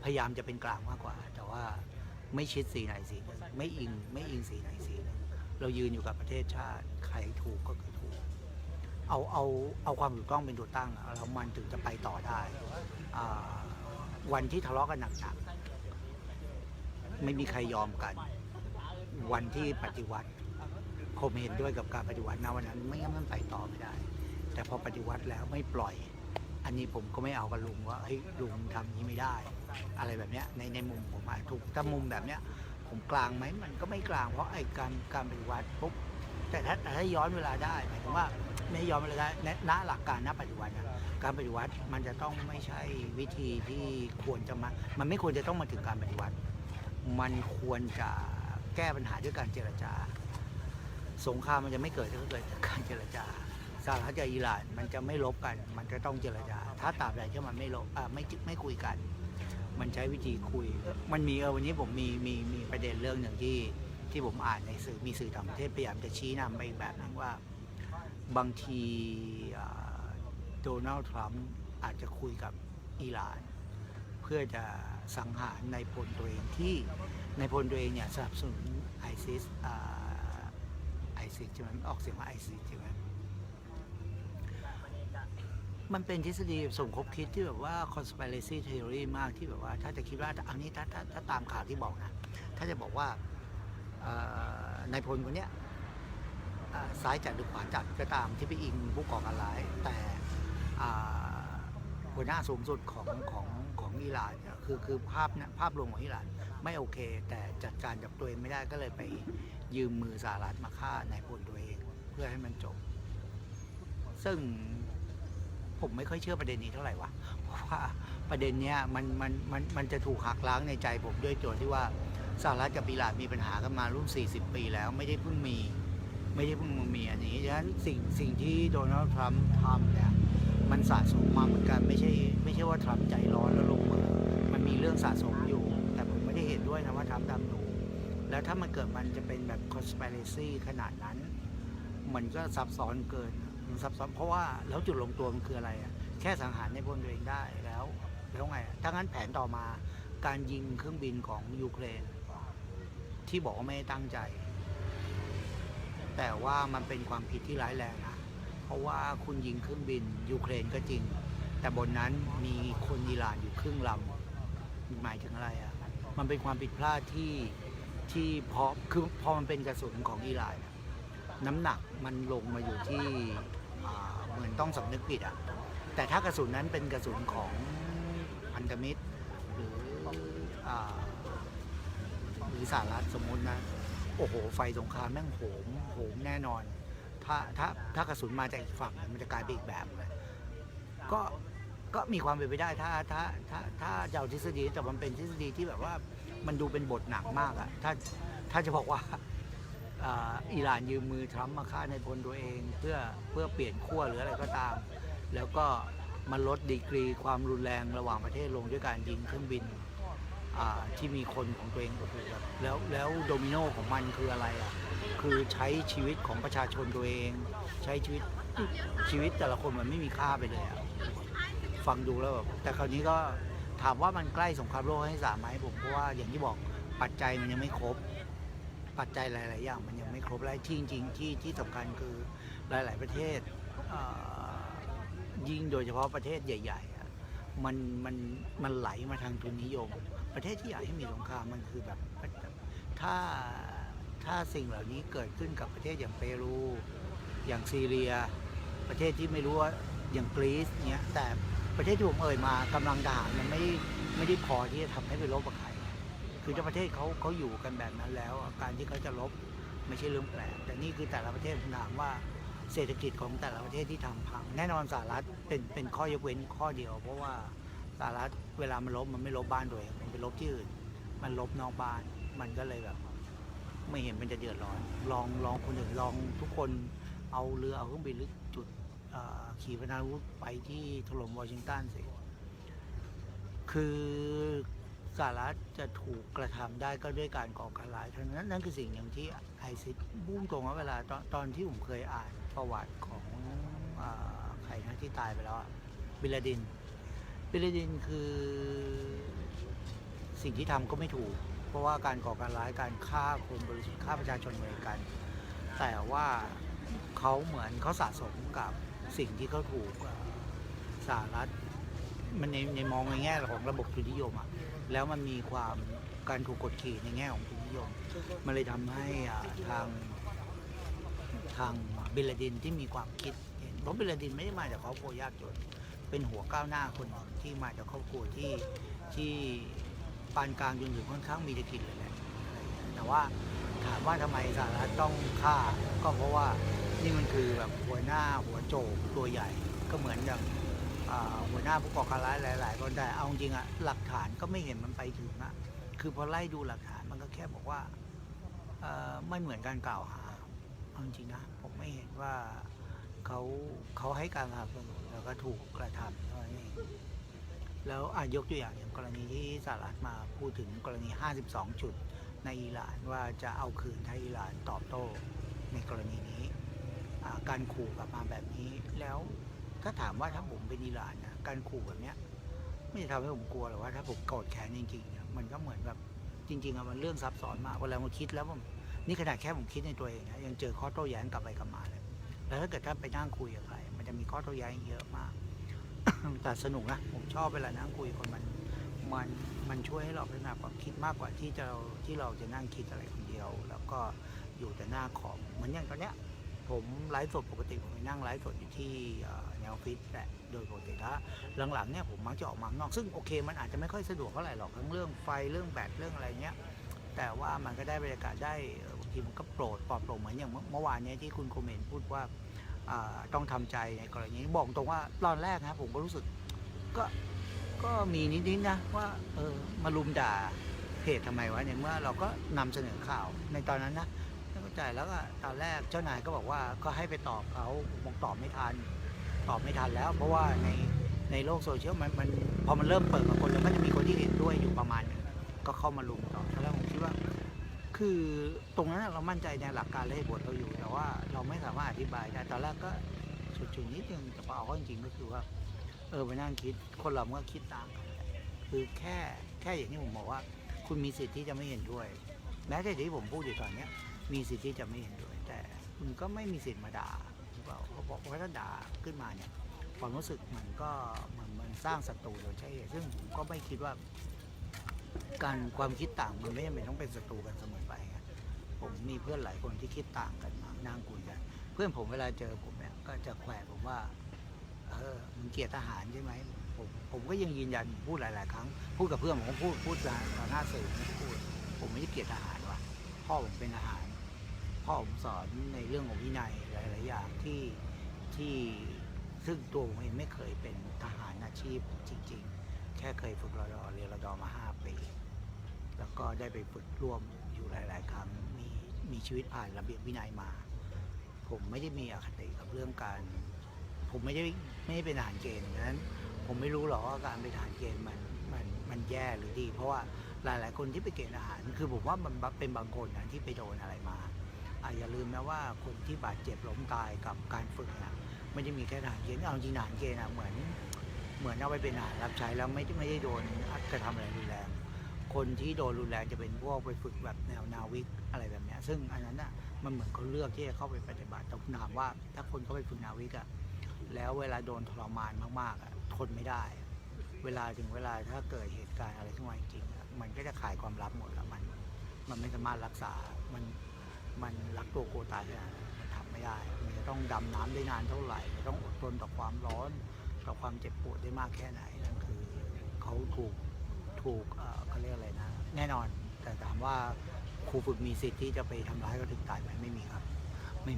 พยายามจะเป็นกลางมากกว่าแต่ว่าไม่ชิดสีไหนสีหนึ่งไม่อิงสีไหนสีหนึ่งเรายืนอยู่กับประเทศชาติใครถูกก็คือถูกเอาความถูกต้องเป็นตัวตั้งแล้วมันถึงจะไปต่อได้วันที่ทะเลาะกันหนักๆไม่มีใครยอมกันวันที่ปฏิวัติผมเห็นด้วยกับการปฏิวัตินะวันนั้นไม่งั้นมันไปต่อไม่ได้แต่พอปฏิวัติแล้วไม่ปล่อยอันนี้ผมก็ไม่เอากับลุงว่าเฮ้ยลุงทำนี้ไม่ได้อะไรแบบเนี้ยในมุมผมอาจถูกถ้ามุมแบบเนี้ยผมกลางไหมมันก็ไม่กลางเพราะไอ้การปฏิวัติปุ๊บแต่ถ้าย้อนเวลาได้หมายถึงว่าไม่ย้อนเวลาได้ณหลักการณปัจจุบันนะการปฏิวัติมันจะต้องไม่ใช่วิธีที่ควรจะมันไม่ควรจะต้องมาถึงการปฏิวัติมันควรจะแก้ปัญหาด้วยการเจรจาสงครามมันจะไม่เกิดถ้าเกิดการเจรจาสหรัฐกับอิหร่านมันจะไม่ลบกันมันจะต้องเจรจาถ้าตราบใดที่มันไม่ลบไม่คุยกันมันใช้วิธีคุยมันมีวันนี้ผมมีประเด็นเรื่องหนึ่งที่ผมอ่านในสื่อต่างประเทศพยายามจะชี้นำไปอีกแบบนึงว่าบางทีโดนัลด์ทรัมป์อาจจะคุยกับอิหร่านเพื่อจะสังหารนายพลตัวเองที่นายพลตัวเองเนี่ยสนับสนุนไอซิสใช่ไหมออกเสียงว่าไอซิสใช่ไหมมันเป็นทฤษฎีสมคบคิดที่แบบว่า conspiracy theory มากที่แบบว่าถ้าจะคิดว่าอันนี้ถ้าตามข่าวที่บอกนะถ้าจะบอกว่านายพลคนเนี้ยซ้ายจัดหรือขวาจัดก็ตามที่ไปอิงผู้ก่อการร้ายแต่หัวหน้าสูงสุดของอิหร่านเนี่ยคือภาพรวมของอิหร่านไม่โอเคแต่จัดการกับตัวเองไม่ได้ก็เลยไปยืมมือสหรัฐมาฆ่านายพลตัวเองเพื่อให้มันจบซึ่งผมไม่ค่อยเชื่อประเด็นนี้เท่าไหร่วะเพราะว่าประเด็นเนี้ยมันจะถูกหักล้างในใจผมด้วยตัวที่ว่าสหรัฐกับอิหร่านมีปัญหากันมาร่วม40 ปีแล้วไม่ได้เพิ่งมีอันนี้ฉะนั้นสิ่งที่โดนัลด์ทรัมป์ทำเนี่ยมันสะสมมาเหมือนกันไม่ใช่ว่าทรัมป์ใจร้อนแล้วลงมือมันมีเรื่องสะสมอยู่แต่ผมไม่ได้เห็นด้วยนะว่าทรัมป์ทำถูกแล้วถ้ามันเกิดมันจะเป็นแบบ conspiracy ขนาดนั้นมันก็ซับซ้อนเกินซับซ้อนเพราะว่าแล้วจุดลงตัวมันคืออะไรอ่ะแค่สังหารในพลตัวเองได้แล้วไงถ้างั้นแผนต่อมาการยิงเครื่องบินของยูเครนที่บอกว่าไม่ตั้งใจแต่ว่ามันเป็นความผิดที่ร้ายแรงนะเพราะว่าคุณยิงเครื่องบินยูเครนก็จริงแต่บนนั้นมีคนอิหร่านอยู่ครึ่งลำหมายถึงอะไรอ่ะมันเป็นความผิดพลาดที่พอมันเป็นกระสุนของอิหร่านน้ำหนักมันลงมาอยู่ที่เหมือนต้องสำนึกผิดอ่ะแต่ถ้ากระสุนนั้นเป็นกระสุนของพันธมิตรหรือสหรัฐสมมตินะโอ้โหไฟสงครามแม่งโหมแน่นอนถ้ากระสุนมาจากอีกฝั่งมันจะกลายเป็นอีกแบบเลยก็มีความเป็นไปได้ถ้าจะเอาทฤษฎีแต่มันเป็นทฤษฎีที่แบบว่ามันดูเป็นบทหนักมากอะถ้าจะบอกว่าอิหร่านยืมมือทรัมป์มาฆ่านายพลตัวเองเพื่อเปลี่ยนขั้วหรืออะไรก็ตามแล้วก็มันลดดีกรีความรุนแรงระหว่างประเทศลงด้วยการยิงเครื่องบินที่มีคนของตัวเองโอ้โหแล้วโดมิโนของมันคืออะไรอ่ะคือใช้ชีวิตของประชาชนตัวเองใช้ชีวิตแต่ละคนมันไม่มีค่าไปเลยอ่ะฟังดูแล้วแบบแต่คราวนี้ก็ถามว่ามันใกล้สงครามโลกครั้งที่ 3ไหมผมเพราะว่าอย่างที่บอกปัจจัยมันยังไม่ครบปัจจัยหลายๆอย่างมันยังไม่ครบและที่จริงที่สำคัญคือหลายๆประเทศยิ่งโดยเฉพาะประเทศใหญ่ๆมันไหลมาทางทุนนิยมประเทศที่อยากให้มีสงครามมันคือแบบถ้าสิ่งเหล่านี้เกิดขึ้นกับประเทศอย่างเปรูอย่างซีเรีย ประเทศที่ไม่รู้ว่าอย่างกรีซเนี้ยแต่ประเทศที่ผมเอ่ยมากำลังทหารมันไม่ได้พอที่จะทำให้ไปรบกับใครคือถ้าประเทศเขาอยู่กันแบบนั้นแล้วการที่เขาจะรบไม่ใช่เรื่องแปลกแต่นี่คือแต่ละประเทศผมถามว่าเศรษฐกิจของแต่ละประเทศที่ทำพังแน่นอนสหรัฐเป็นข้อยกเว้นข้อเดียวเพราะว่าสหรัฐเวลามันรบมันไม่รบบ้านตัวเองมันไปรบที่อื่นมันรบนอกบ้านมันก็เลยแบบไม่เห็นมันจะเดือดร้อนลองคนอื่นลองทุกคนเอาเรือเอาเครื่องบินหรือจุดขีปนาวุธไปที่ถล่มวอชิงตันสิคือสหรัฐจะถูกกระทำได้ก็ด้วยการก่อการร้ายเท่านั้นนั่นคือสิ่งอย่างที่ไอซิสบุ้งตรงว่าเวลาตอนที่ผมเคยอ่านประวัติของใครนะที่ตายไปแล้วบินลาดินคือสิ่งที่ทำก็ไม่ถูกเพราะว่าการก่อการร้ายการฆ่าคนบริสุทธิ์ฆ่าประชาชนอเมริกันแต่ว่าเขาเหมือนเขาสะสมกับสิ่งที่เขาถูกสหรัฐมันในมองในแง่ของระบบทุนนิยมแล้วมันมีความการถูกกดขี่ในแง่ของทุนนิยมมันเลยทำให้ทางบินลาดินที่มีความคิดเพราะบินลาดินไม่ได้มาจากครอบครัวยากจนเป็นหัวก้าวหน้าคนที่มาจากครอบครัวที่ปานกลางจนถึงค่อนข้างมีจะกินเลยแหละแต่ว่าถามว่าทำไมสหรัฐต้องฆ่าก็เพราะว่านี่มันคือแบบหัวหน้าหัวโจกตัวใหญ่ก็เหมือนอย่างหัวหน้าผู้ก่อการร้ายหลายๆคนแต่เอาจริงหลักฐานก็ไม่เห็นมันไปถึงคือพอไล่ดูหลักฐานมันก็แค่บอกว่าไม่เหมือนการกล่าวหาเอาจริงนะผมไม่เห็นว่าเขาให้การสนับสนุนแล้วก็ถูกกระทำเท่านั้นเองแล้วยกตัวอย่างกรณีที่สหรัฐมาพูดถึงกรณี52จุดในอิหร่านว่าจะเอาคืนถ้าอิหร่านตอบโต้ในกรณีนี้การขู่กลับมาแบบนี้แล้วถ้าถามว่าถ้าผมเป็นอิหร่านนะการขู่แบบนี้ไม่ได้ทำให้ผมกลัวหรอกว่าถ้าผมโกรธแค้นจริงๆมันก็เหมือนแบบจริงๆมันเรื่องซับซ้อนมากเวลาผมคิดแล้วนี่ขนาดแค่ผมคิดในตัวเองนะยังเจอข้อโต้แย้งกลับไปกลับมาเลยแล้วถ้าเกิดท่านไปนั่งคุยกับใครมันจะมีข้อโต้แย้งเยอะมาก แต่สนุกนะผมชอบเวลานั่งคุยคนมันช่วยให้เราพัฒนาความคิดมากกว่าที่เราจะนั่งคิดอะไรคนเดียวแล้วก็อยู่แต่หน้าคอมเหมือนอย่างตอนเนี้ยผมไลฟ์สดปกติผมไปนั่งไลฟ์สดอยู่ที่แนวฟิตแหละโดยปกติแล้วหลังๆเนี่ยผมมักจะออกมาข้างนอกซึ่งโอเคมันอาจจะไม่ค่อยสะดวกเท่าไหร่หรอกทั้งเรื่องไฟเรื่องแบตเรื่องอะไรเงี้ยแต่ว่ามันก็ได้บรรยากาศได้บางทีมันก็ปลอดโปร่งเหมือนอย่างเมื่อวานนี้ที่คุณโคเมนพูดว่าต้องทำใจในกรณีนี้บอกตรงว่าตอนแรกนะผมก็รู้สึกก็มีนิดๆนะว่ามาลุมด่าเพจทำไมวะเนี่ยเมื่อเราก็นำเสนอข่าวในตอนนั้นนะไม่เข้าใจแล้วก็ตอนแรกเจ้านายก็บอกว่าก็ให้ไปตอบเขาบอกตอบไม่ทันแล้วเพราะว่าในโลกโซเชียลมันพอมันเริ่มเปิดมาคนแล้วก็จะมีคนที่เห็นด้วยอยู่ประมาณนึงก็เข้ามาลุมต่อแล้วผมคิดว่าคือตรงนั้นเรามั่นใจในหลักการและเหตุผลเราอยู่แต่ว่าเราไม่สามารถอธิบายได้ตอนแรกก็จุดนิดนึงแต่พอเอาเข้าจริงๆก็คือว่าไปนั่งคิดคนเราเมื่อคิดต่างกันคือแค่อย่างที่ผมบอกว่าคุณมีสิทธิ์ที่จะไม่เห็นด้วยแม้แต่ที่ผมพูดอยู่ตอนนี้มีสิทธิ์ที่จะไม่เห็นด้วยแต่คุณก็ไม่มีสิทธิ์มาด่าหรือเปล่าเขาบอกว่าถ้าด่าขึ้นมาเนี่ยความรู้สึกมันก็มันสร้างศัตรูโดยใช่เหตุซึ่งผมก็ไม่คิดว่าการความคิดต่างมันไม่จำเป็นต้องเป็นศัตรูกันเสมอไปผมมีเพื่อนหลายคนที่คิดต่างกันมานั่งคุยกันเพื่อนผมเวลาเจอผมเนี่ยก็จะแขวะผมว่ามึงเกลียดทหารใช่ไหมผมก็ยังยืนยันพูดหลายๆครั้งพูดกับเพื่อนผมก็พูดต่อหน้าสื่อไม่พูดผมไม่ได้เกลียดทหารว่ะพ่อผมเป็นทหารพ่อผมสอนในเรื่องของวินัยหลายๆอย่างที่ซึ่งตัวผมเองไม่เคยเป็นทหารอาชีพจริงๆแค่เคยฝึกรอเรียนรดมา5 ปีแล้วก็ได้ไปฝึกร่วมอยู่หลายๆครั้งมีชีวิตผ่านระเบียบวินัยมาผมไม่ได้มีอคติกับเรื่องการผมไม่ได้เป็นทหารเกณฑ์ดังนั้นผมไม่รู้หรอกว่าการเป็นทหารเกณฑ์มันแย่หรือดีเพราะว่าหลายๆคนที่ไปเกณฑ์ทหารคือผมว่ามันเป็นบางคนนะที่ไปโดนอะไรมาอย่าลืมนะว่าคนที่บาดเจ็บล้มตายกับการฝึกนะไม่ได้มีแค่ทหารเกณฑ์เอาจริงทหารเกณฑ์เหมือนเอาไปเป็นทหารรับใช้แล้วไม่ได้โดนกระทำอะไรรุนแรงคนที่โดนรุนแรงจะเป็นพวกไปฝึกแบบแนวนาวิกอะไรแบบนี้ซึ่งอันนั้นน่ะมันเหมือนเขาเลือกที่จะเข้าไปปฏิบัติแต่ถามว่าถ้าคนเขาไปฝึกนาวิกแล้วเวลาโดนทรมานมากๆทนไม่ได้เวลาถ้าเกิดเหตุการณ์อะไรขึ้นมาจริงๆมันก็จะขายความลับหมดแล้วมันไม่สามารถรักษามันรักตัวโกตายได้มันทำไม่ ไม่ได้มันจะต้องดำน้ำได้นานเท่าไหร่จะต้องอดทนต่อความร้อนต่อความเจ็บปวดได้มากแค่ไหนนั่นคือเขาถูกเขาเรียกอะไรนะแน่นอนแต่ถามว่าครูฝึกมีสิทธิ์ที่จะไปทำร้ายเขาถึงตายไหมไม่มีครับไม่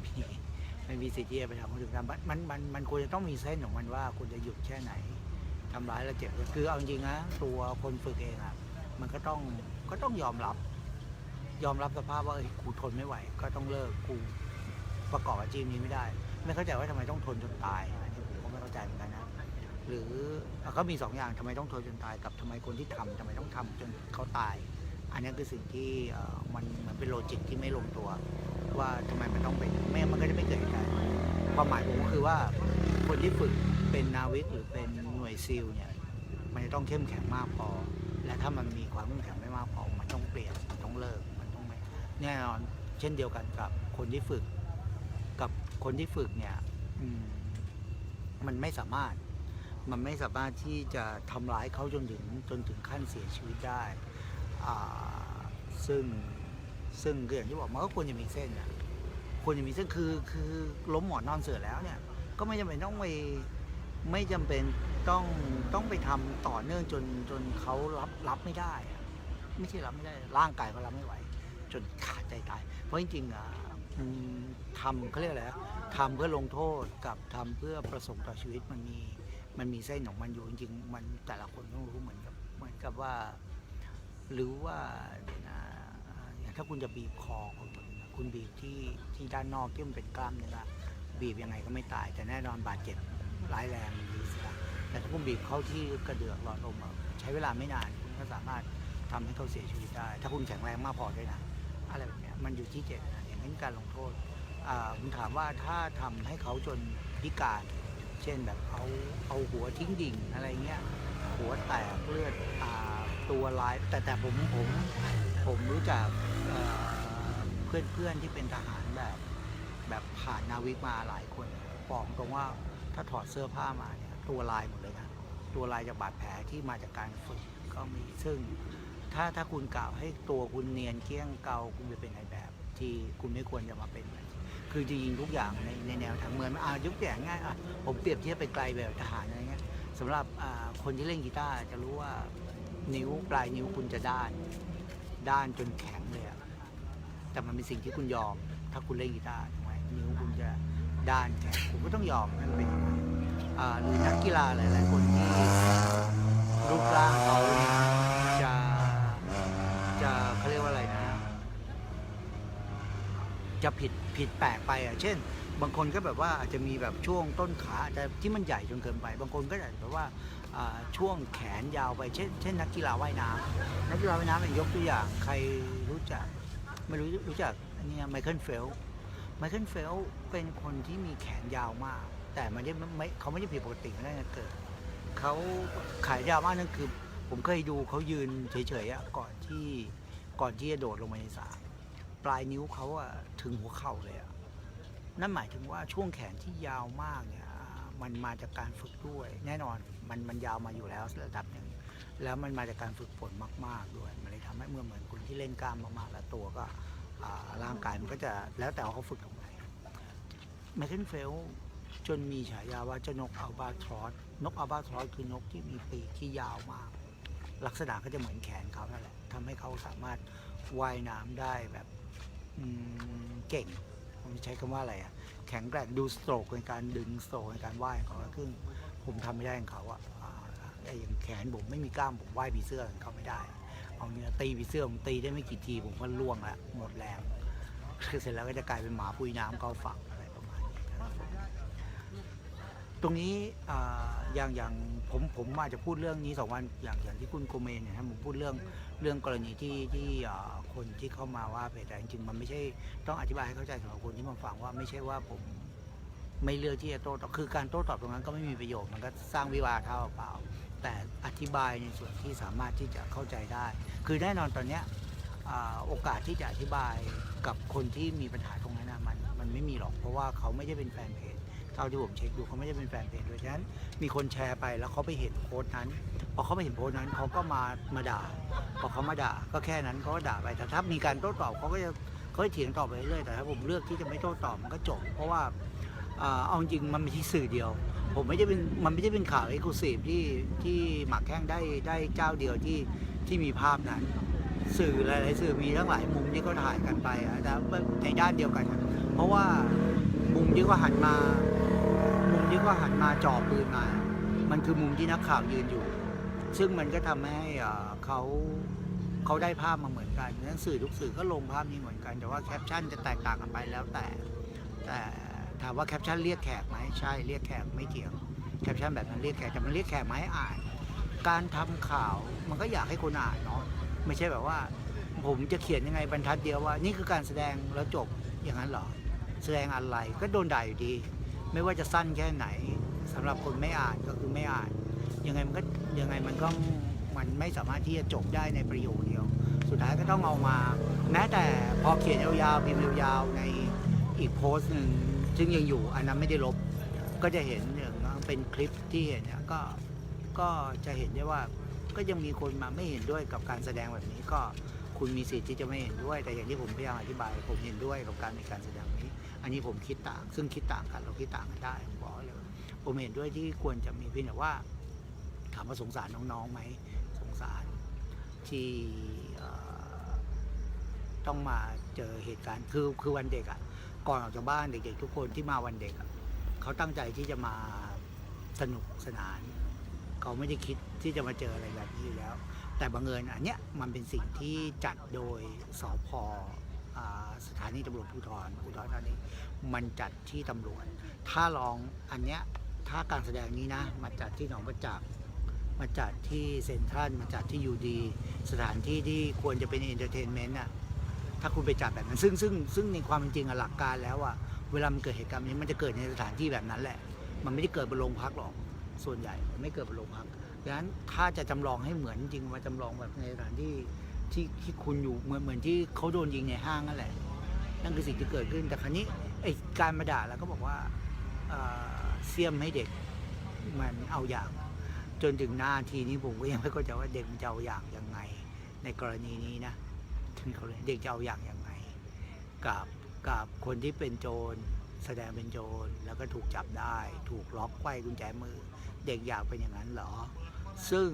มีสิทธิ์ที่จะไปทำเขาถึงตายมันควรจะต้องมีเส้นของมันว่าคุณจะหยุดแค่ไหนทำร้ายแล้วเจ็บคือเอาจริงนะตัวคนฝึกเองอ่ะมันก็ต้องยอมรับสภาพว่ากูทนไม่ไหวก็ต้องเลิกกูประกอบอาชีพนี้ไม่ได้ไม่เข้าใจว่าทำไมต้องทนจนตายอันนี้ผมก็ไม่เข้าใจเหมือนกันนะหรือก็มี2 อย่างทำไมต้องทนจนตายกับทำไมคนที่ทำไมต้องทำจนเขาตายอันนี้คือสิ่งที่มันเหมือนเป็นโลจิกที่ไม่ลงตัวว่าทำไมมันต้องเป็นไม่มันก็จะไม่เกิดเหตุการณ์ความหมายผมก็คือว่าคนที่ฝึกเป็นนาวิกหรือเป็นหน่วยซีลเนี่ยมันจะต้องเข้มแข็งมากพอและถ้ามันมีความเข้มแข็งไม่มากพอมันต้องเปลี่ยนมันต้องเลิกมันต้องไม่แน่นอนเช่นเดียวกันกับคนที่ฝึกเนี่ยมันไม่สามารถที่จะทำร้ายเขาจนถึงขั้นเสียชีวิตได้ซึ่งอย่างที่บอกมันก็ควรจะมีเส้นนะควรจะมีเส้นคือล้มหมอนนอนเสือแล้วเนี่ยก็ไม่จำเป็นต้องไปทำต่อเนื่องจนเขารับไม่ได้ไม่ใช่รับไม่ได้ร่างกายเขารับไม่ไหวจนขาดใจตายเพราะจริงๆทำเขาเรียกอะไรทำเพื่อลงโทษกับทำเพื่อประสงค์ต่อชีวิตมันมีเส้นของมันอยู่จริงๆมันแต่ละคนต้องรู้เหมือนกับว่าหรือว่าอย่างถ้าคุณจะบีบคอคุณบีบที่ด้านนอกที่มันเป็นกล้ามเนื้อบีบยังไงก็ไม่ตายแต่แน่นอนบาดเจ็บร้ายแรงดีสิครับแต่ถ้าคุณบีบเข้าที่กระเดือกหลอดลมใช้เวลาไม่นานคุณก็สามารถทำให้เขาเสียชีวิตได้ถ้าคุณแข็งแรงมากพอด้วยนะอะไรแบบนี้มันอยู่ที่เจตนาอย่างนั้นการลงโทษผมถามว่าถ้าทำให้เขาจนพิการเช่นแบบเอาหัวทิ้งดิ่งอะไรเงี้ยหัวแตกเลือดตัวลายแต่ผมรู้จักเพื่อนที่เป็นทหารแบบผ่านนาวิกมาหลายคนบอกตรงว่าถ้าถอดเสื้อผ้ามาเนี่ยตัวลายหมดเลยนะตัวลายจากบาดแผลที่มาจากการฝึกก็มีซึ่งถ้าคุณกล่าวให้ตัวคุณเนียนเกี้ยงเกาคุณจะเป็นนายแบบที่คุณไม่ควรจะมาเป็นคือจริงๆทุกอย่างในแนวทางเหมือนยกตัวอย่างง่ายผมเปรียบเทียบไปไกลแบบทหารอะไรเงี้ยสำหรับคนที่เล่นกีตาร์จะรู้ว่าปลายนิ้วคุณจะด้านจนแข็งเลยแต่มันเป็นสิ่งที่คุณยอมถ้าคุณเล่นกีตาร์ถูกไหมนิ้วคุณจะด้านแข็งคุณก็ต้องยอมมันเป็นหรือนักกีฬาหลายๆคนที่รูปร่างเขาจะเขาเรียกว่าอะไรนะจะผิดแปลกไปเช่นบางคนก็แบบว่าอาจจะมีแบบช่วงต้นขาอาจจะที่มันใหญ่จนเกินไปบางคนก็อาจจะแบบว่าช่วงแขนยาวไปเช่นนักกีฬาว่ายน้ำเป็นยกตัวอย่างใครรู้จักไม่รู้จักเนี่ยไมเคิลเฟลเป็นคนที่มีแขนยาวมากแต่เขาไม่ได้ผิดปกติตั้งแต่เกิดเขาขายาวมากนั่นคือผมเคยดูเขายืนเฉยๆก่อนที่จะโดดลงมาในสระปลายนิ้วเขาถึงหัวเข่าเลยนั่นหมายถึงว่าช่วงแขนที่ยาวมากเนี่ยมันมาจากการฝึกด้วยแน่นอนมันยาวมาอยู่แล้วระดับหนึ่งแล้วมันมาจากการฝึกฝนมากๆด้วยมันเลยทำให้เหมือนคนที่เล่นกล้ามมากๆแล้วตัวก็ร่างกายมันก็จะแล้วแต่เขาฝึกตรงไหนไมเคิลเฟลจนมีฉายาว่าเจ้านกอัลบาทรอสคือนกที่มีปีกที่ยาวมากลักษณะก็จะเหมือนแขนเขานั่นแหละทำให้เขาสามารถว่ายน้ำได้แบบเก่งผมใช้คำว่าอะไรแข็งแกร่งดูสโตรกในการดึงสโตรกในการว่ายของเขาซึ่งผมทำไม่ได้ของเขาอย่างแขนผมไม่มีกล้ามผมว่ายผีเสื้อของเขาไม่ได้เอาเนื้อตีผีเสื้อผมตีได้ไม่กี่ทีผมก็ล่วงแล้วหมดแรงคือเสร็จแล้วก็จะกลายเป็นหมาปุยน้ำเข้าฝักอะไรประมาณนี้ตรงนี้อย่างผมอาจจะพูดเรื่องนี้2 วันอย่างที่คุณโกเมนเนี่ยผมพูดเรื่องกรณีที่คนที่เข้ามาว่าแต่จริงๆมันไม่ใช่ต้องอธิบายให้เข้าใจสำหรับคนที่มาฟังว่าไม่ใช่ว่าผมไม่เลือกที่จะโต้ตอบคือการโต้ตอบตรงนั้นก็ไม่มีประโยชน์มันก็สร้างวิวาทะเปล่าแต่อธิบายในส่วนที่สามารถที่จะเข้าใจได้คือแน่นอนตอนนี้โอกาสที่จะอธิบายกับคนที่มีปัญหาตรงนั้นมันไม่มีหรอกเพราะว่าเขาไม่ได้เป็นแฟนเพจเท่าที่ผมเช็คดูเขาไม่ได้เป็นแฟนเพจด้วยฉะนั้นมีคนแชร์ไปแล้วเขาไปเห็นโพสต์นั้นพอเขาไปเห็นโพสต์นั้นเขาก็มาด่าพอเขามาด่าก็แค่นั้นเขาก็ด่าไปแต่ถ้ามีการโต้ตอบเขา ก็เถียงต่อไปเรื่อยแต่ถ้าผมเลือกที่จะไม่โต้ตอบมันก็จบเพราะว่าเอาจริงมันไม่ใช่สื่อเดียวผมไม่ได้เป็นมันไม่ได้เป็นข่าวเอ็กซ์คลูซีฟที่หมากแข้งได้เจ้าเดียวที่มีภาพนั้นสื่อหลายๆสื่อมีทั้งหลายมุมที่เขาถ่ายกันไปแต่ในด้านเดียวกันเพราะว่ามุมที่ก็หันมาจ่อปืนมามันคือมุมที่นักข่าวยืนอยู่ซึ่งมันก็ทำให้เขาได้ภาพมาเหมือนกันฉะนั้นสื่อทุกสื่อก็ลงภาพนี้เหมือนกันแต่ว่าแคปชั่นจะแตกต่างกันไปแล้วแต่ถามว่าแคปชั่นเรียกแขกไหมใช่เรียกแขกไม่เกี่ยวแคปชั่นแบบนั้นเรียกแขกแต่มันเรียกแขกมาให้อ่านการทำข่าวมันก็อยากให้คนอ่านเนาะไม่ใช่แบบว่าผมจะเขียนยังไงบรรทัดเดียวว่านี่คือการแสดงแล้วจบอย่างนั้นเหรอแสดงอะไรก็โดนด่าอยู่ดีไม่ว่าจะสั้นแค่ไหนสำหรับคนไม่อ่านก็คือไม่อ่านยังไงมันก็มันไม่สามารถที่จะจบได้ในประโยคเดียวสุดท้ายก็ต้องเอามาแม้แต่พอเขียนยาวๆพิมพ์ยาวๆในอีกโพสต์หนึ่งซึ่งยังอยู่อันนั้นไม่ได้ลบก็จะเห็นอย่างเป็นคลิปที่เห็นเนี่ยก็จะเห็นได้ว่าก็ยังมีคนมาไม่เห็นด้วยกับการแสดงแบบนี้ก็คุณมีสิทธิ์ที่จะไม่เห็นด้วยแต่อย่างที่ผมพยายามอธิบายผมเห็นด้วยกับการมีการแสดงนี้อันนี้ผมคิดต่างซึ่งคิดต่างกันเราคิดต่างกันได้ผมบอกเลยผมเห็นด้วยที่ควรจะมีเพียงแต่ว่าถามว่าสงสารน้องๆไหมสงสารที่ต้องมาเจอเหตุการณ์คือวันเด็กก่อนออกจากบ้านเด็กๆทุกคนที่มาวันเด็กเขาตั้งใจที่จะมาสนุกสนานเขาไม่ได้คิดที่จะมาเจออะไรแบบนี้อยู่แล้วแต่บังเอิญอันเนี้ยมันเป็นสิ่งที่จัดโดยสพสถานีตำรวจภูธรธานีมันจัดที่ตำรวจถ้าลองอันเนี้ยถ้าการแสดงนี้นะมาจัดที่หนองประจักษ์มาจัดที่เซ็นทรัลมาจัดที่ยูดีสถานที่ที่ควรจะเป็นเอนเตอร์เทนเมนต์ถ้าคุณไปจัดแบบนั้นซึ่งในความเป็นจริงหลักการแล้วเวลามันเกิดเหตุการณ์นี้มันจะเกิดในสถานที่แบบนั้นแหละมันไม่ได้เกิดบนโรงพักหรอกส่วนใหญ่ไม่เกิดบนโรงพักดังนั้นถ้าจะจำลองให้เหมือนจริงมาจำลองแบบในสถานที่คุณอยู่เหมือนที่เขาโดนยิงในห้างนั่นแหละนั่นคือสิ่งที่เกิดขึ้นแต่ครั้นี้ไอ้การมาด่าแล้วก็บอกว่าเสี่ยมให้เด็กมันเอาอย่างจนถึงหน้าทีนี้ผมก็ยังไม่เข้าใจว่าเด็กมันจะเอาอย่างยังไงในกรณีนี้นะเด็กจะเอาอย่างยังไงกับคนที่เป็นโจรแสดงเป็นโจรแล้วก็ถูกจับได้ถูกล็อกไขว้กุญแจมือเด็กอยากเป็นอย่างนั้นเหรอซึ่ง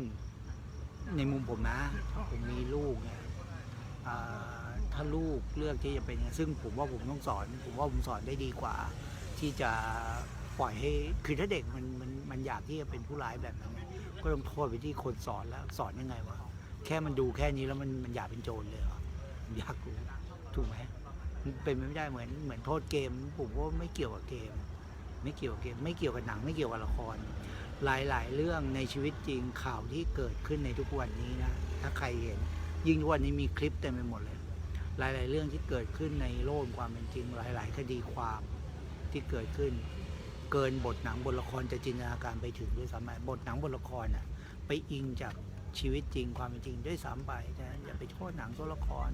ในมุมผมนะผมมีลูกเนี่ยถ้าลูกเลือกที่จะเป็นซึ่งผมว่าผมต้องสอนผมสอนได้ดีกว่าที่จะปล่อยให้คือถ้าเด็กมันอยากที่จะเป็นผู้ร้ายแบบนั้นก็ต้องโทษไปที่คนสอนแล้วสอนยังไงวะแค่มันดูแค่นี้แล้วมันอยากเป็นโจรเลยเหรออยากรู้ถูกไหมเป็นไม่ได้เหมือนโทษเกมผมว่าไม่เกี่ยวกับเกมไม่เกี่ยวกับหนังไม่เกี่ยวกับละครหลายๆเรื่องในชีวิตจริงข่าวที่เกิดขึ้นในทุกวันนี้นะถ้าใครเห็นยิ่งทุกวันนี้มีคลิปเต็มไปหมดเลยหลายๆเรื่องที่เกิดขึ้นในโลกความเป็นจริงหลายๆคดีความที่เกิดขึ้นเกินบทหนังบทละครจะจินตนาการไปถึงด้วยซ้ำบทหนังบทละครไปอิงจากชีวิตจริงความเป็นจริงด้วยซ้ำไปนะอย่าไปโทษหนังตัวละคร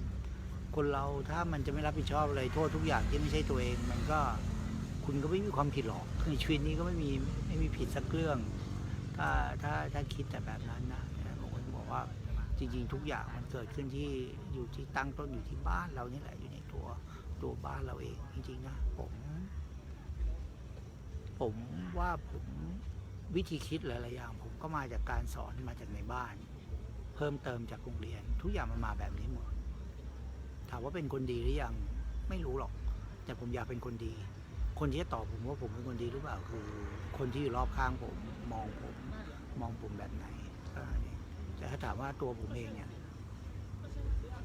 คนเราถ้ามันจะไม่รับผิดชอบอะไรโทษทุกอย่างที่ไม่ใช่ตัวเองมันก็คุณก็ไม่มีความผิดหรอกในชีวิตนี้ก็ไม่มีผิดสักเรื่องถ้าคิดแต่แบบนั้นนะผมก็บอกว่าจริงๆทุกอย่างมันเกิดขึ้นที่อยู่ที่ตั้งต้นอยู่ที่บ้านเรานี่แหละอยู่ในตัวบ้านเราเองจริงๆนะผมว่าผมวิธีคิดหลายๆอย่างผมก็มาจากการสอนมาจากในบ้านเพิ่มเติมจากโรงเรียนทุกอย่างมันมาแบบนี้หมดถามว่าเป็นคนดีหรือยังไม่รู้หรอกแต่ผมอยากเป็นคนดีคนที่จะตอบผมว่าผมเป็นคนดีหรือเปล่าคือคนที่อยู่รอบข้างผมมองผมแบบไหนแต่ถ้าถามว่าตัวผมเองเนี่ย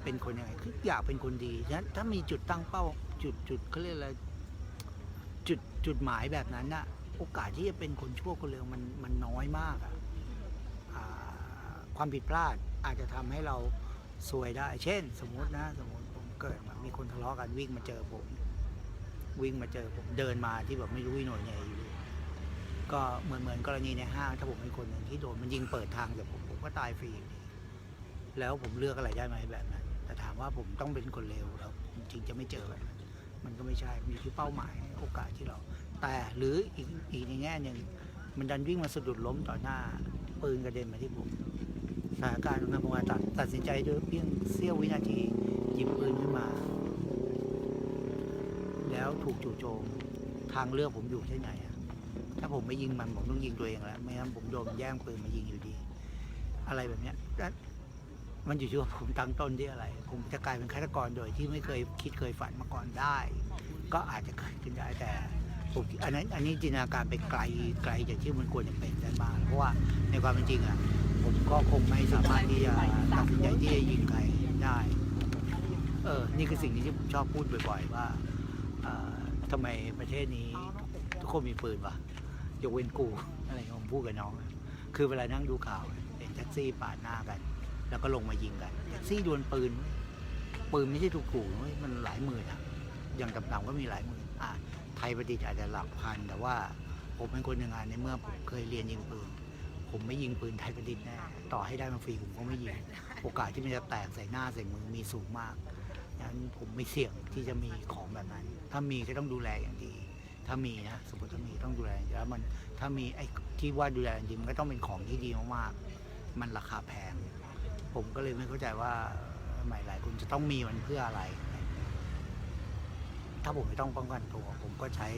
เป็นคนยังไงคืออยากเป็นคนดีฉะนั้นถ้ามีจุดตั้งเป้าจุดเขาเรียกอะไรจุดหมายแบบนั้นน่ะโอกาสที่จะเป็นคนชั่วคนเลวมันน้อยมากความผิดพลาดอาจจะทำให้เราซวยได้เช่นสมมติผมเกิดมีคนทะเลาะกันวิ่งมาเจอผมเดินมาที่แบบไม่รู้วิโน่ใหญ่อยู่ก็เหมือนกรณีในห้างถ้าผมเป็นคนหนึ่งที่โดนมันยิงเปิดทางแต่ผมก็ตายฟรีแล้วผมเลือกอะไรได้ไหมแบบนั้นแต่ถามว่าผมต้องเป็นคนเลวแล้วจริงจะไม่เจอแบบนั้นมันก็ไม่ใช่มีที่เป้าหมายโอกาสที่เราแต่หรืออีกในแง่หนึ่งมันดันวิ่งมาสะดุดล้มต่อหน้าปืนกระเด็นมาที่ผมสถานการณ์ของผมตัดสินใจด้วยเพียงเสี้ยววินาทีหยิบปืนขึ้นมา แล้วถูกจู่โจมทางเลือกผมอยู่ที่ไหนอะถ้าผมไม่ยิงมันผมต้องยิงตัวเองแล้วไม่งั้นผมโดนแย่งปืนมายิงอยู่ดี อะไรแบบเนี้ยมันอยู่ที่ว่าผมตั้งต้นที่อะไรผมจะกลายเป็นฆาตกรโดยที่ไม่เคยคิดเคยฝันมาก่อนได้ ก็อาจจะเกิดขึ้นได้แต่ผมอันนี้จินตนาการไปไกลจากที่มันควรจะเป็นได้บ้างเพราะว่าในความเป็นจริงอ่ะผมก็คงไม่สามารถที่จะตัดสินใจที่จะยิงใครได้นี่คือสิ่งที่ผมชอบพูดบ่อยๆว่าทำไมประเทศนี้ทุกคนมีปืนวะยกเว้นกูอะไรผมพูดกับน้องคือเวลานั่งดูข่าวเห็นแท็กซี่ปาดหน้ากันแล้วก็ลงมายิงกันแท็กซี่ดวลปืนไม่ใช่ถูกๆมันหลายหมื่นอะอย่างต่ำๆก็มีหลายหมื่นไทยประดิษฐ์อาจจะหลักพันแต่ว่าผมเป็นคนหนึ่งในเมื่อผมเคยเรียนยิงปืนผมไม่ยิงปืนไทยประดิษฐ์แน่ต่อให้ได้มาฟรีผมก็ไม่ยิงโอกาสที่มันจะแตกใส่หน้าใส่มือมีสูงมากงั้นผมไม่เสี่ยงที่จะมีของแบบนั้นถ้ามีก็ต้องดูแลอย่างดีถ้ามีนะสมมติถ้ามีต้องดูแลแล้วมันถ้ามีไอ้ที่ว่าดูแลจริงมันก็ต้องเป็นของที่ดีมากๆมันราคาแพงผมก็เลยไม่เข้าใจว่าหลายคนจะต้องมีมันเพื่ออะไรถ้าผมไม่ต้องป้องกันตัวผมก็ใช้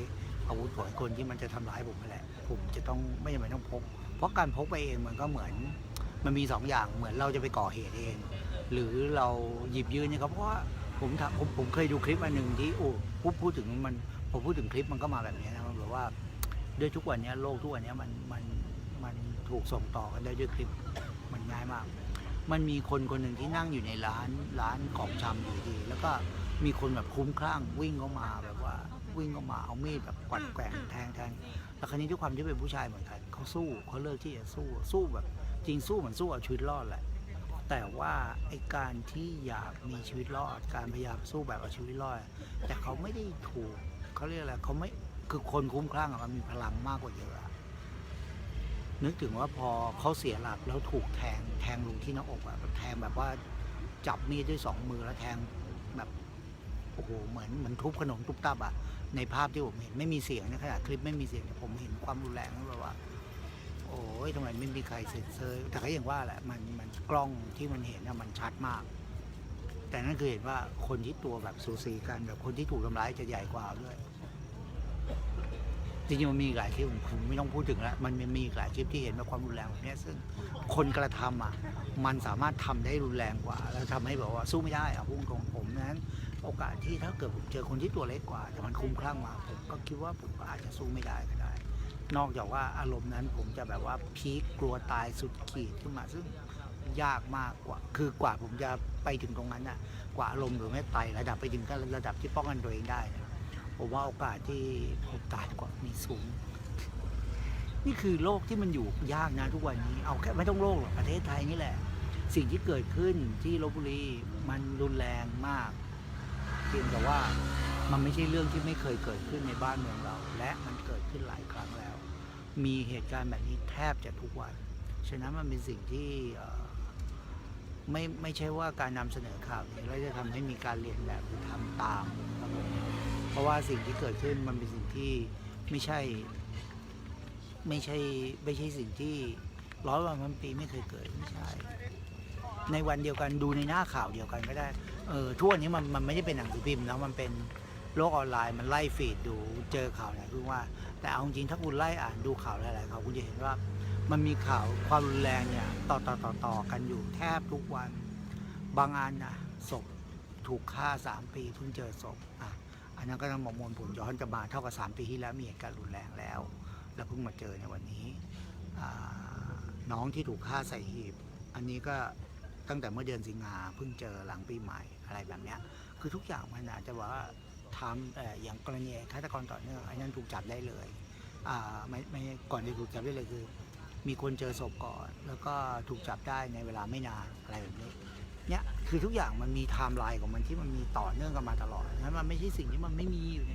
อาวุธของคนที่มันจะทำร้ายผมไปแหละผมจะต้องไม่จำเป็นต้องพกเพราะการพกไปเองมันก็เหมือนมันมี2 อย่างเหมือนเราจะไปก่อเหตุเองหรือเราหยิบยืนเนี่ยครับเพราะว่าผมเคยดูคลิปอันหนึ่งที่พูดถึงมันผมพูดถึงคลิปมันก็มาแบบนี้นะมันแบบว่าด้วยทุกวันนี้โลกทุกวันนี้มันถูกส่งต่อกันได้ด้วยคลิปมันง่ายมากมันมีคนหนึ่งที่นั่งอยู่ในร้านของชำอยู่ดีแล้วก็มีคนแบบคุ้มคลั่งวิ่งเข้ามาแบบว่าวิ่งเข้ามาเอามีดแบบกวัดแกว่งแทงแล้วคราวนี้ด้วยความที่เป็นผู้ชายเหมือนกันเขาเลือกที่จะสู้แบบจริงสู้เหมือนสู้เอาชีวิตรอดแหละแต่ว่าไอ้การที่อยากมีชีวิตรอดการพยายามสู้แบบเอาชีวิตรอดแต่เขาไม่ได้ถูกเขาเรียกอะไรเขาไม่คือคนคุ้มคลั่งมันมีพลังมากกว่าเยอะนึกถึงว่าพอเขาเสียหลักแล้วถูกแทงลงที่หน้าอกแบบแทงแบบว่าจับมีดด้วย2 มือแล้วแทงแบบโอ้โหเหมือนทุบขนมทุบตับในภาพที่ผมเห็นไม่มีเสียงนะขนาดคลิปไม่มีเสียงผมเห็นความรุนแรงแบบว่าโอ้ยทำไมไม่มีใครเซ็นเซอร์แต่ก็อย่างว่าแหละมันกล้องที่มันเห็นมันชัดมากแต่นั่นคือเห็นว่าคนที่ตัวแบบสูสีกันแบบคนที่ถูกทำร้ายจะใหญ่กว่าด้วยจริงๆมันมีหลายคลิปผมไม่ต้องพูดถึงแล้วมันมีหลายคลิปที่เห็นแบบความรุนแรงแบบนี้ซึ่งคนกระทำมันสามารถทำได้รุนแรงกว่าแล้วทำให้แบบว่าสู้ไม่ได้พุ่งตรงผมนั้นโอกาสที่ถ้าเกิดผมเจอคนที่ตัวเล็กกว่าแต่มันคุ้มคลั่งมาผมก็คิดว่าผมก็อาจจะสู้ไม่ได้ก็ได้นอกจากว่าอารมณ์นั้นผมจะแบบว่าพีคกลัวตายสุดขีดขึ้นมาซึ่งยากมากกว่าคือกว่าผมจะไปถึงตรงนั้นกว่าอารมณ์หรือไม่ไต่ระดับไปถึงระดับที่ป้องกันตัวเองได้ผมว่าโอกาสที่ผมตายกว่ามีสูงนี่คือโลกที่มันอยู่ยากนะทุกวันนี้เอาแค่ไม่ต้องโลกหรอกประเทศไทยนี่แหละสิ่งที่เกิดขึ้นที่ลพบุรีมันรุนแรงมากเพียงแต่ว่ามันไม่ใช่เรื่องที่ไม่เคยเกิดขึ้นในบ้านเมืองเราและมันเกิดขึ้นหลายครั้งแล้วมีเหตุการณ์แบบนี้แทบจะทุกวันฉะนั้นมันเป็นสิ่งที่ไม่ใช่ว่าการนำเสนอข่าวนี้แล้วจะทำให้มีการเรียนแบบหรือทำตามครับผมเพราะว่าสิ่งที่เกิดขึ้นมันเป็นสิ่งที่ไม่ใช่สิ่งที่100 วันปีไม่เคยเกิดไม่ใช่ในวันเดียวกันดูในหน้าข่าวเดียวกันก็ได้ทั่วนี้มันไม่ได้เป็นหนังสือพิมพ์นะมันเป็นโลกออนไลน์มันไล่ฟีดดูเจอข่าวไหนคือว่าแต่เอาจริงถ้าคุณไล่อ่านดูข่าวหลายๆข่าวคุณจะเห็นว่ามันมีข่าวความรุนแรงเนี่ยต่อกันอยู่แทบทุกวันบางอันศพถูกฆ่า3 ปีเพิ่งเจอศพอันนั้นก็ต้องมองผลย้อนกลับมาเท่ากับ3 ปีที่แล้วมีเหตุการณ์รุนแรงแล้วเพิ่งมาเจอในวันนี้น้องที่ถูกฆ่าใส่หีบอันนี้ก็ตั้งแต่เมื่อเดือนสิงหาเพิ่งเจอหลังปีใหม่อะไรแบบนี้คือทุกอย่างมันอาจจะว่าทำอย่างกรณีฆาตกรต่อเนื่องอันนั้นถูกจับได้เลยไม่ก่อนที่ถูกจับได้เลยคือมีคนเจอศพก่อนแล้วก็ถูกจับได้ในเวลาไม่นานอะไรแบบนี้เนี่ยคือทุกอย่างมันมีไทม์ไลน์ของมันที่มันมีต่อเนื่องกันมาตลอดนั้นมันไม่ใช่สิ่งที่มันไม่มีอยู่ใน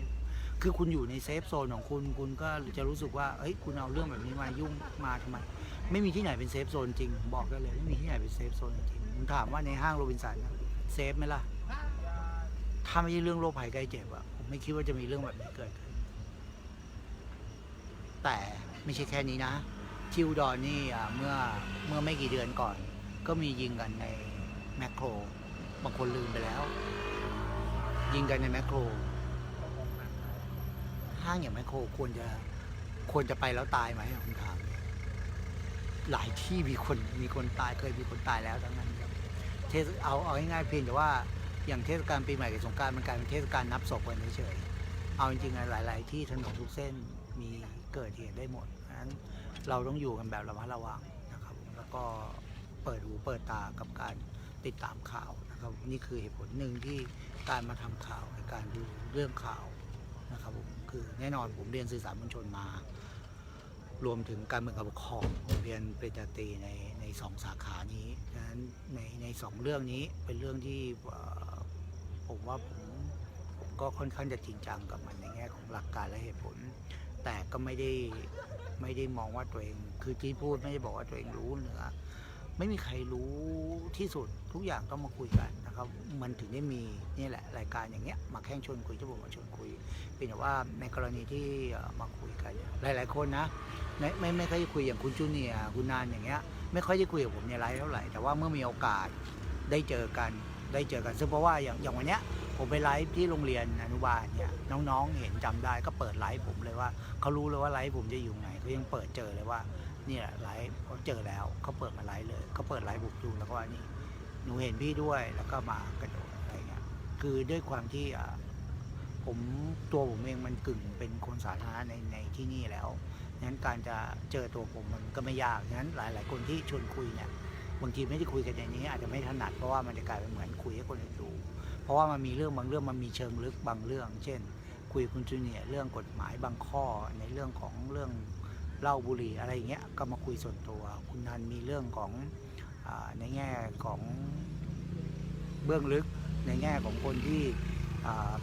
คือคุณอยู่ในเซฟโซนของคุณก็จะรู้สึกว่าเฮ้ยคุณเอาเรื่องแบบนี้มายุ่งมาทำไมไม่มีที่ไหนเป็นเซฟโซนจริงผมบอกได้เลยไม่มีที่ไหนเป็นเซฟโซนจริงผมถามว่าในห้างโรบินสันเซฟไหมล่ะถ้าไม่ใช่เรื่องโรคภัยไข้เจ็บผมไม่คิดว่าจะมีเรื่องแบบนี้เกิดขึ้นแต่ไม่ใช่แค่นี้นะที่อุดรนี่เมื่อไม่กี่เดือนก่อนก็มียิงกันในแมคโครบางคนลืมไปแล้วยิงกันในแมคโคร ห้างอย่างแมคโครควรจะไปแล้วตายไหมผมถามหลายที่มีคนตายเคยมีคนตายแล้วทั้งนั้นครับเอาง่ายๆเพียงแต่ว่าอย่างเทศกาลปีใหม่กับสงกรานต์มันกลายเป็นเทศกาลนับศพกันเฉยๆเอาจริงๆหลายๆที่ถนนทุกเส้นมีเกิดเหตุได้หมดเพราะฉะนั้นเราต้องอยู่กันแบบระมัดระวังนะครับแล้วก็เปิดหูเปิดตากับการติดตามข่าวนะครับนี่คือเหตุผลหนึ่งที่การมาทำข่าวในการดูเรื่องข่าวนะครับผมคือแน่นอนผมเรียนสื่อสารมวลชนมารวมถึงการเมืองการปกครองผมเรียนปริญญาตรีในสองสาขานี้ดังนั้นในสองเรื่องนี้เป็นเรื่องที่ผมว่าผมก็ค่อนข้างจะจริงจังกับมันในแง่ของหลักการและเหตุผลแต่ก็ไม่ได้มองว่าตัวเองคือที่พูดไม่ได้บอกว่าตัวเองรู้เหนือไม่มีใครรู้ที่สุดทุกอย่างต้องมาคุยกันนะครับมันถึงได้มีนี่แหละรายการอย่างเงี้ยมาแข่งชวนคุยที่ผมมาชวนคุยเป็นแต่ว่าในกรณีที่มาคุยกันหลายๆคนนะไม่ค่อยคุยอย่างคุณจูเนียร์คุณนานอย่างเงี้ยไม่ค่อยได้คุยกับผมในไลฟ์เท่าไหร่แต่ว่าเมื่อมีโอกาสได้เจอกันซึ่งเพราะว่าอย่างวันเนี้ยผมไปไลฟ์ที่โรงเรียนอนุบาลเนี่ยน้องๆเห็นจำได้ก็เปิดไลฟ์ผมเลยว่าเขารู้เลยว่าไลฟ์ผมจะอยู่ไหนเขายังเปิดเจอเลยว่าเนี่ยไลฟ์เขาเจอแล้วเขาเปิดมาไลฟ์เลยเขาเปิดไลฟ์ผมดูแล้วก็ว่านี่หนูเห็นพี่ด้วยแล้วก็มากระโดดอะไรเงี้ยคือด้วยความที่ตัวผมเองมันกึ่งเป็นคนสาธารณะในที่นี่แล้วงั้นการจะเจอตัวผมมันก็ไม่ยากงั้นหลายๆคนที่ชวนคุยเนี่ยบางทีไม่ได้คุยกันในนี้อาจจะไม่ถนัดเพราะว่ามันจะกลายเป็นเหมือนคุยให้คนอื่นดูเพราะว่ามันมีเรื่องบางเรื่องมันมีเชิงลึกบางเรื่องเช่นคุยคุณจูเนียร์เรื่องกฎหมายบางข้อในเรื่องของเรื่องเหล้าบุหรี่อะไรอย่างเงี้ยก็มาคุยส่วนตัวคุณนันมีเรื่องของในแง่ของเบื้องลึกในแง่ของคนที่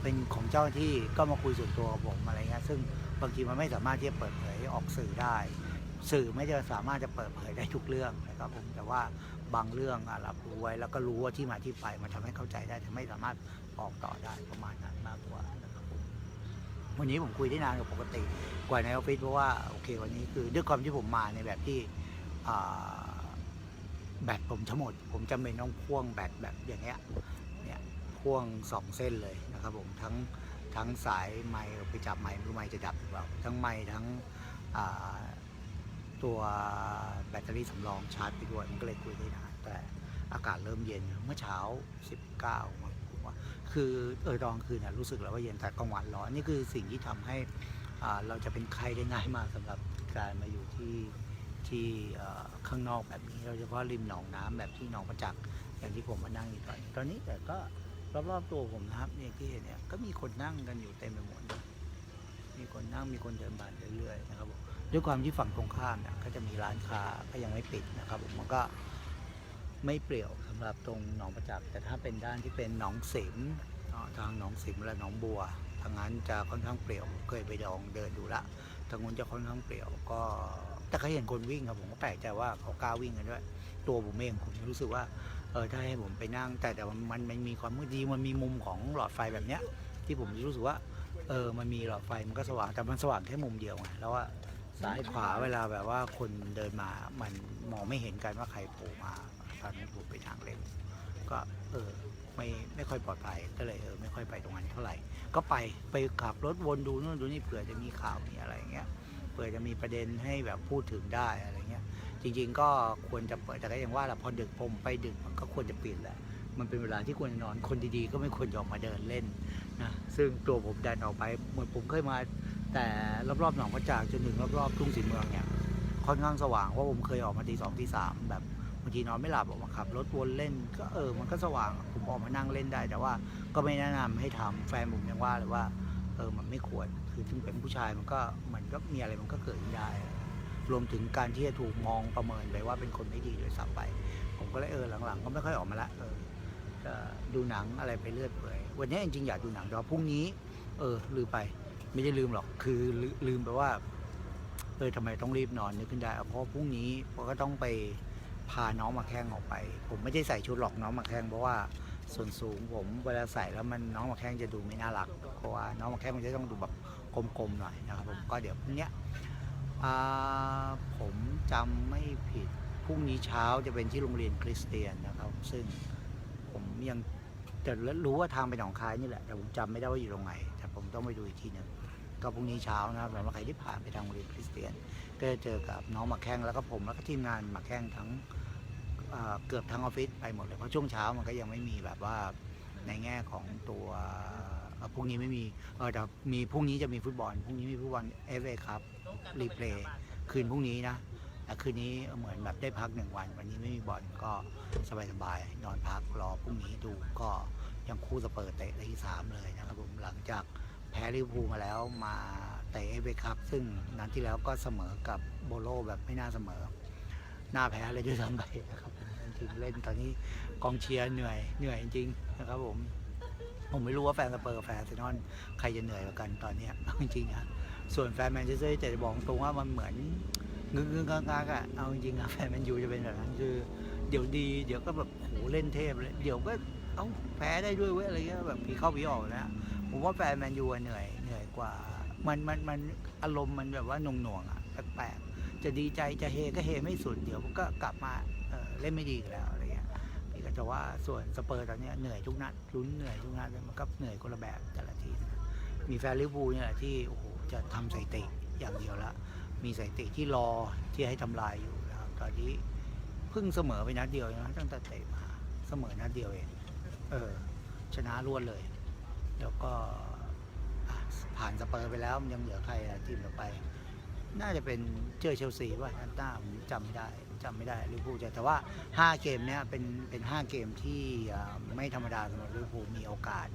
เป็นของเจ้าหน้าที่ก็มาคุยส่วนตัวกับผมอะไรเงี้ยซึ่งบางทีมันไม่สามารถที่จะเปิดเผยออกสื่อได้สื่อไม่จะสามารถจะเปิดเผยได้ทุกเรื่องนะครับผมแต่ว่าบางเรื่องรับรู้ไว้แล้วก็รู้ว่าที่มาที่ไปมันทำให้เข้าใจได้แต่ไม่สามารถออกต่อได้ประมาณนั้นมากกว่านะครับผมวันนี้ผมคุยได้นานกว่าปกติกว่าในออฟฟิศเพราะว่าโอเควันนี้คือด้วยความที่ผมมาในแบบที่แบตผมทั้งหมดผมจำเป็นต้องพ่วงแบตแบบอย่างเงี้ยเนี่ยพ่วง2เส้นเลยนะครับผมทั้งสายไมค์ไปจับไมค์ไม่รู้ไมค์จะดับหรือเปล่าทั้งไมค์ทั้งตัวแบตเตอรี่สำรองชาร์จไปด้วยมันก็เลยคุยได้นานแต่อากาศเริ่มเย็นเมื่อเช้า19ผมว่าคือตอนคืนรู้สึกแล้วว่าเย็นแต่กลางวันร้อนนี่คือสิ่งที่ทำให้เราจะเป็นไข้ได้ง่ายมากสำหรับการมาอยู่ที่ข้างนอกแบบนี้โดยเฉพาะริมหนองน้ำแบบที่หนองประจักษ์อย่างที่ผมมานั่งอยู่ตอนนี้แต่ก็รอบๆตัวผมนะครับอย่างที่เห็นเนี่ยก็มีคนนั่งกันอยู่เต็มไปหมดมีคนนั่งมีคนเดินผ่านเรื่อยๆนะครับด้วยความที่ฝั่งตรงข้ามเนี่ยก็จะมีร้านค้าก็ยังไม่ปิดนะครับมันก็ไม่เปลี่ยวสำหรับตรงหนองประจักษ์แต่ถ้าเป็นด้านที่เป็นหนองสิมทางหนองสิมและหนองบัวทางนั้นจะค่อนข้างเปลี่ยวเคยไปลองเดินดูละทางนู้นจะค่อนข้างเปลี่ยวก็แต่เขาเห็นคนวิ่งครับผมก็แปลกใจว่าเขากล้าวิ่งกันด้วยตัวผมเองผมรู้สึกว่าถ้าให้ผมไปนั่งแต่มันมีความมืดดีมันมีมุมของหลอดไฟแบบเนี้ยที่ผมรู้สึกว่ามันมีหลอดไฟมันก็สว่างแต่มันสว่างแค่มุมเดียวไงแล้วว่าซ้ายขวาเวลาแบบว่าคนเดินมามันมองไม่เห็นกันว่าใครโผล่มาตอนนั้นผมไปทางเล่นก็ไม่ค่อยปลอดภัยก็เลยไม่ค่อยไปตรงนั้นเท่าไหร่ก็ไปขับรถวนดูนู่นดูนี่เผื่อจะมีข่าวมีอะไรอย่างเงี้ยเผื่อจะมีประเด็นให้แบบพูดถึงได้อะไรเงี้ยจริงๆก็ควรจะเปิดแต่ก็ยังว่าแหละพอดึกผมไปดึกมันก็ควรจะปิดแหละมันเป็นเวลาที่ควรจะนอนคนดีๆก็ไม่ควรออกมาเดินเล่นนะซึ่งตัวผมดันออกไปเหมือนผมเคยมาแต่รอบๆหนองประจักษ์จนถึงรอบๆทุ่งศรีเมืองเนี่ยค่อนข้างสว่างเพราะผมเคยออกมาตี 2 ตี 3แบบบางทีนอนไม่หลับออกมาขับรถวนเล่นก็มันก็สว่างผมออกมานั่งเล่นได้แต่ว่าก็ไม่แนะนำให้ทำแฟนผมยังว่าเลยว่ามันไม่ควรคือถึงเป็นผู้ชายมันก็มีอะไรมันก็เกิดได้รวมถึงการที่จะถูกมองประเมินไปว่าเป็นคนไม่ดีโดยซ้ำไปผมก็เลยหลังๆก็ไม่ค่อยออกมาละจะดูหนังอะไรไปเรื่อยเปื่อยวันนี้จริงๆอยากดูหนังแต่พรุ่งนี้ลืมไปไม่ได้ลืมหรอกคือลืมไปว่าทำไมต้องรีบนอนนึกขึ้นได้เพราะพรุ่งนี้ผมก็ต้องไปพาน้องมาแข้งออกไปผมไม่ได้ใส่ชุดหรอกน้องมาแข้งเพราะว่าส่วนสูงผมเวลาใส่แล้วมันน้องมาแข้งจะดูไม่น่ารักเพราะว่าน้องมาแข้งมันจะต้องดูแบบกลมๆหน่อยนะครับผมก็เดี๋ยวพรุ่งนี้ผมจำไม่ผิดพรุ่งนี้เช้าจะเป็นที่โรงเรียนคริสเตียนนะครับซึ่งผมยังจะรู้ว่าทางไปหนองคายนี่แหละแต่ผมจำไม่ได้ว่าอยู่ตรงไหนแต่ผมต้องไปดูอีกทีหนึ่ง ก็พรุ่งนี้เช้านะครับสำหรับใครที่ผ่านไปทางโรงเรียนคริสเตียนก็จะเจอกับน้องหมาแข้งแล้วก็ผมแล้วก็ทีมงานหมาแข้งทั้งเกือบทั้งออฟฟิศไปหมดเลยเพราะช่วงเช้ามันก็ยังไม่มีแบบว่าในแง่ของตัวพรุ่งนี้ไม่มีแต่มีพรุ่งนี้จะมีฟุตบอลพรุ่งนี้มีฟุตบอล FA ครับรีเพลย์คืนพรุ่งนี้นะแต่คืนนี้เหมือนแบบได้พัก1 วันวันนี้ไม่มีบอลก็สบายๆนอนพักรอพรุ่งนี้ดูก็ยังคู่สเปอร์เตะในที่3เลยนะครับผมหลังจากแพ้ลิเวอร์พูลมาแล้วมาเตะ FA ครับซึ่งนัดที่แล้วก็เสมอกับโบโลแบบไม่น่าเสมอหน้าแพ้เลยด้วยซ้ำไปนะครับจริงเล่นตอนนี้กองเชียร์เหนื่อยจริงๆนะครับผมไม่รู้ว่าแฟนสเปอร์กับแฟนอาร์เซนอลใครจะเหนื่อยกว่ากันตอนนี้จริงๆนะส่วนแฟนแมนเชสเตอร์จะบอกตรงว่ามันเหมือนงึกๆงักๆอ่ะเอาจริงๆอะแฟนแมนยูจะเป็นแบบนั้นคือเดี๋ยวดีเดี๋ยวก็แบบโหเล่นเทพเลยเดี๋ยวก็แพ้ได้ด้วยเว้ยอะไรเงี้ยแบบผีเข้าผีออกนะผมว่าแฟนแมนยูเหนื่อยกว่ามันอารมณ์มันแบบว่าหน่วงๆอ่ะแปลกๆจะดีใจจะเฮก็เฮไม่สุดเดี๋ยวก็กลับมาเล่นไม่ดีแล้วอะไรเงี้ยพี่ก็จะว่าส่วนสเปอร์ตอนนี้เหนื่อยทุกนัดลุ้นเหนื่อยทุกนัดมันก็เหนื่อยคนละแบบแต่ละทีมีแฟนลิเวอร์พูลเนี่ยที่โอ้โหจะทำสถิติอย่างเดียวละมีสถิติที่รอที่ให้ทำลายอยู่นะครับตอนนี้เพิ่งเสมอไปนัดเดียวนะตั้งแต่เตะมาเสมอนัดเดียวเองชนะรวดเลยแล้วก็ผ่านสเปอร์ไปแล้วมันยังเหลือใครทีมต่อไปน่าจะเป็นเจอเชลซีป่ะนัดหน้าผมจำไม่ได้ลิเวอร์พูลแต่ว่า5 เกมเนี้ยเป็น5 เกมที่ไม่ธรรมดาสำหรับลิเวอร์พูลมีโอกาส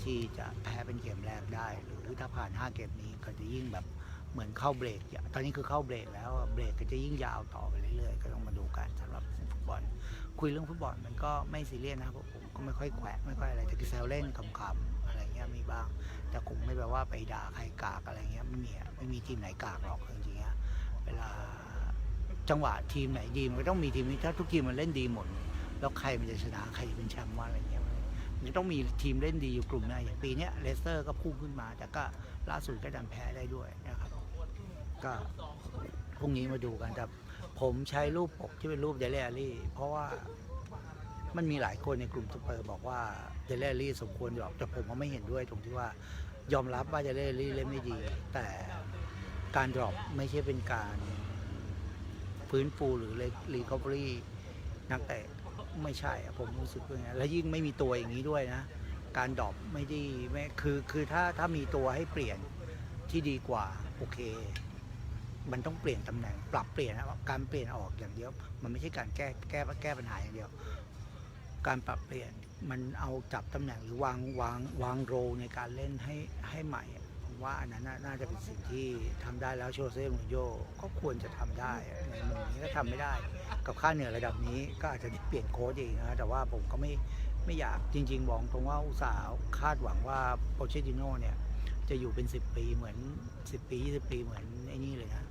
ที่จะแพ้เป็นเกมแรกได้หรือถ้าผ่าน5 เกมนี้ก็จะยิ่งแบบเหมือนเข้าเบรกตอนนี้คือเข้าเบรกแล้วเบรกก็จะยิ่งยาวต่อไปเรื่อยๆก็ต้องมาดูกันสำหรับฟุตบอลคุยเรื่องฟุตบอลมันก็ไม่ซีเรียสนะผมก็ไม่ค่อยแขวะไม่ค่อยอะไรแต่คือแซวเล่นขำๆอะไรเงี้ยมีบ้างแต่คงไม่แบบว่าไปด่าใครกากอะไรเงี้ยไม่มีทีมไหนกากหรอกจริงๆเวลาจังหวะทีมไหนดีมันก็ต้องมีทีมนี้ถ้าทุกทีมมันเล่นดีหมดแล้วใครมันจะชนะใครจะเป็นแชมป์ว่าอะไรเงี้ยมันต้องมีทีมเล่นดีอยู่กลุ่มนึงอย่างปีนี้เลสเตอร์ก็พุ่งขึ้นมาแต่ก็ล่าสุดก็ดันแพ้ได้ด้วยนะครับก็พรุ่งนี้มาดูกันแต่ผมใช้รูปปกที่เป็นรูปเดลลี่เพราะว่ามันมีหลายคนในกลุ่มสเปอร์บอกว่าเดลลี่สมควรดรอปแต่ผมก็ไม่เห็นด้วยตรงที่ว่ายอมรับว่าเดลลี่เล่นไม่ดีแต่การดรอปไม่ใช่เป็นการฟื้นฟูหรือรีคอเวอรี่นักเตะไม่ใช่ผมรู้สึกอย่างนี้แล้วยิ่งไม่มีตัวอย่างนี้ด้วยนะการดรอปไม่ดีไม่คือถ้ามีตัวให้เปลี่ยนที่ดีกว่าโอเคมันต้องเปลี่ยนตำแหน่งปรับเปลี่ยนนะการเปลี่ยนออกอย่างเดียวมันไม่ใช่การแก้ปัญหาอย่างเดียวการปรับเปลี่ยนมันเอาจับตำแหน่งหรือวางโรในการเล่นให้ใหม่ผมว่าอันนั้นน่าจะเป็นสิ่งที่ทำได้แล้วโชเซ่ มูรินโญ่ก็ควรจะทำได้ในมุมนี้ก็ทำไม่ได้กับค่าเหนื่อยระดับนี้ก็อาจจะเปลี่ยนโค้ชเองนะแต่ว่าผมก็ไม่อยากจริงๆบอกตรงว่าอุตส่าห์คาดหวังว่าโปเชติโน่เนี่ยจะอยู่เป็น10 ปีเหมือน10 ปี20 ปีเหมือนไอ้นี่เลยนะ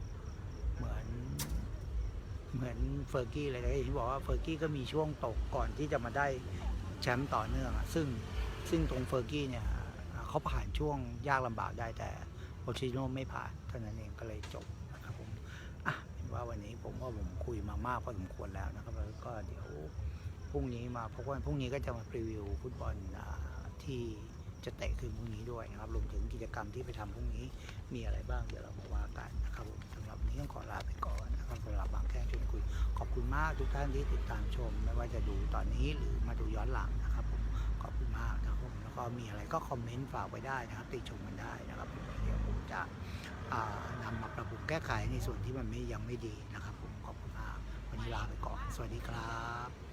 เหมือนเฟอร์กี้เลยนะที่บอกว่าเฟอร์กี้ก็มีช่วงตกก่อนที่จะมาได้แชมป์ต่อเนื่องซึ่งตรงเฟอร์กี้เนี่ยเขาผ่านช่วงยากลำบากได้แต่โปเชติโน่ไม่ผ่านเท่านั้นเองก็เลยจบนะครับผมเห็นว่าวันนี้ผมคุยมามากพอสมควรแล้วนะครับแล้วก็เดี๋ยวพรุ่งนี้มาเพราะว่าพรุ่งนี้ก็จะมารีวิวฟุตบอลที่จะเตะคืนพรุ่งนี้ด้วยนะครับรวมถึงกิจกรรมที่ไปทำพรุ่งนี้มีอะไรบ้างเดี๋ยวเรามาว่ากันนะครับผมสำหรับวันนี้ต้องขอลาไปก่อนนะครับสำหรับบางแก้งชวนคุยขอบคุณมากทุกท่านที่ติดตามชมไม่ว่าจะดูตอนนี้หรือมาดูย้อนหลังนะครับผมขอบคุณมากนะครับผมแล้วก็มีอะไรก็คอมเมนต์ฝากไว้ได้นะครับติชมกันได้นะครับเดี๋ยวผมจะนำมาปรับปรุงแก้ไขในส่วนที่มันยังไม่ดีนะครับผมขอบคุณมากวันนี้ลาไปก่อนสวัสดีครับ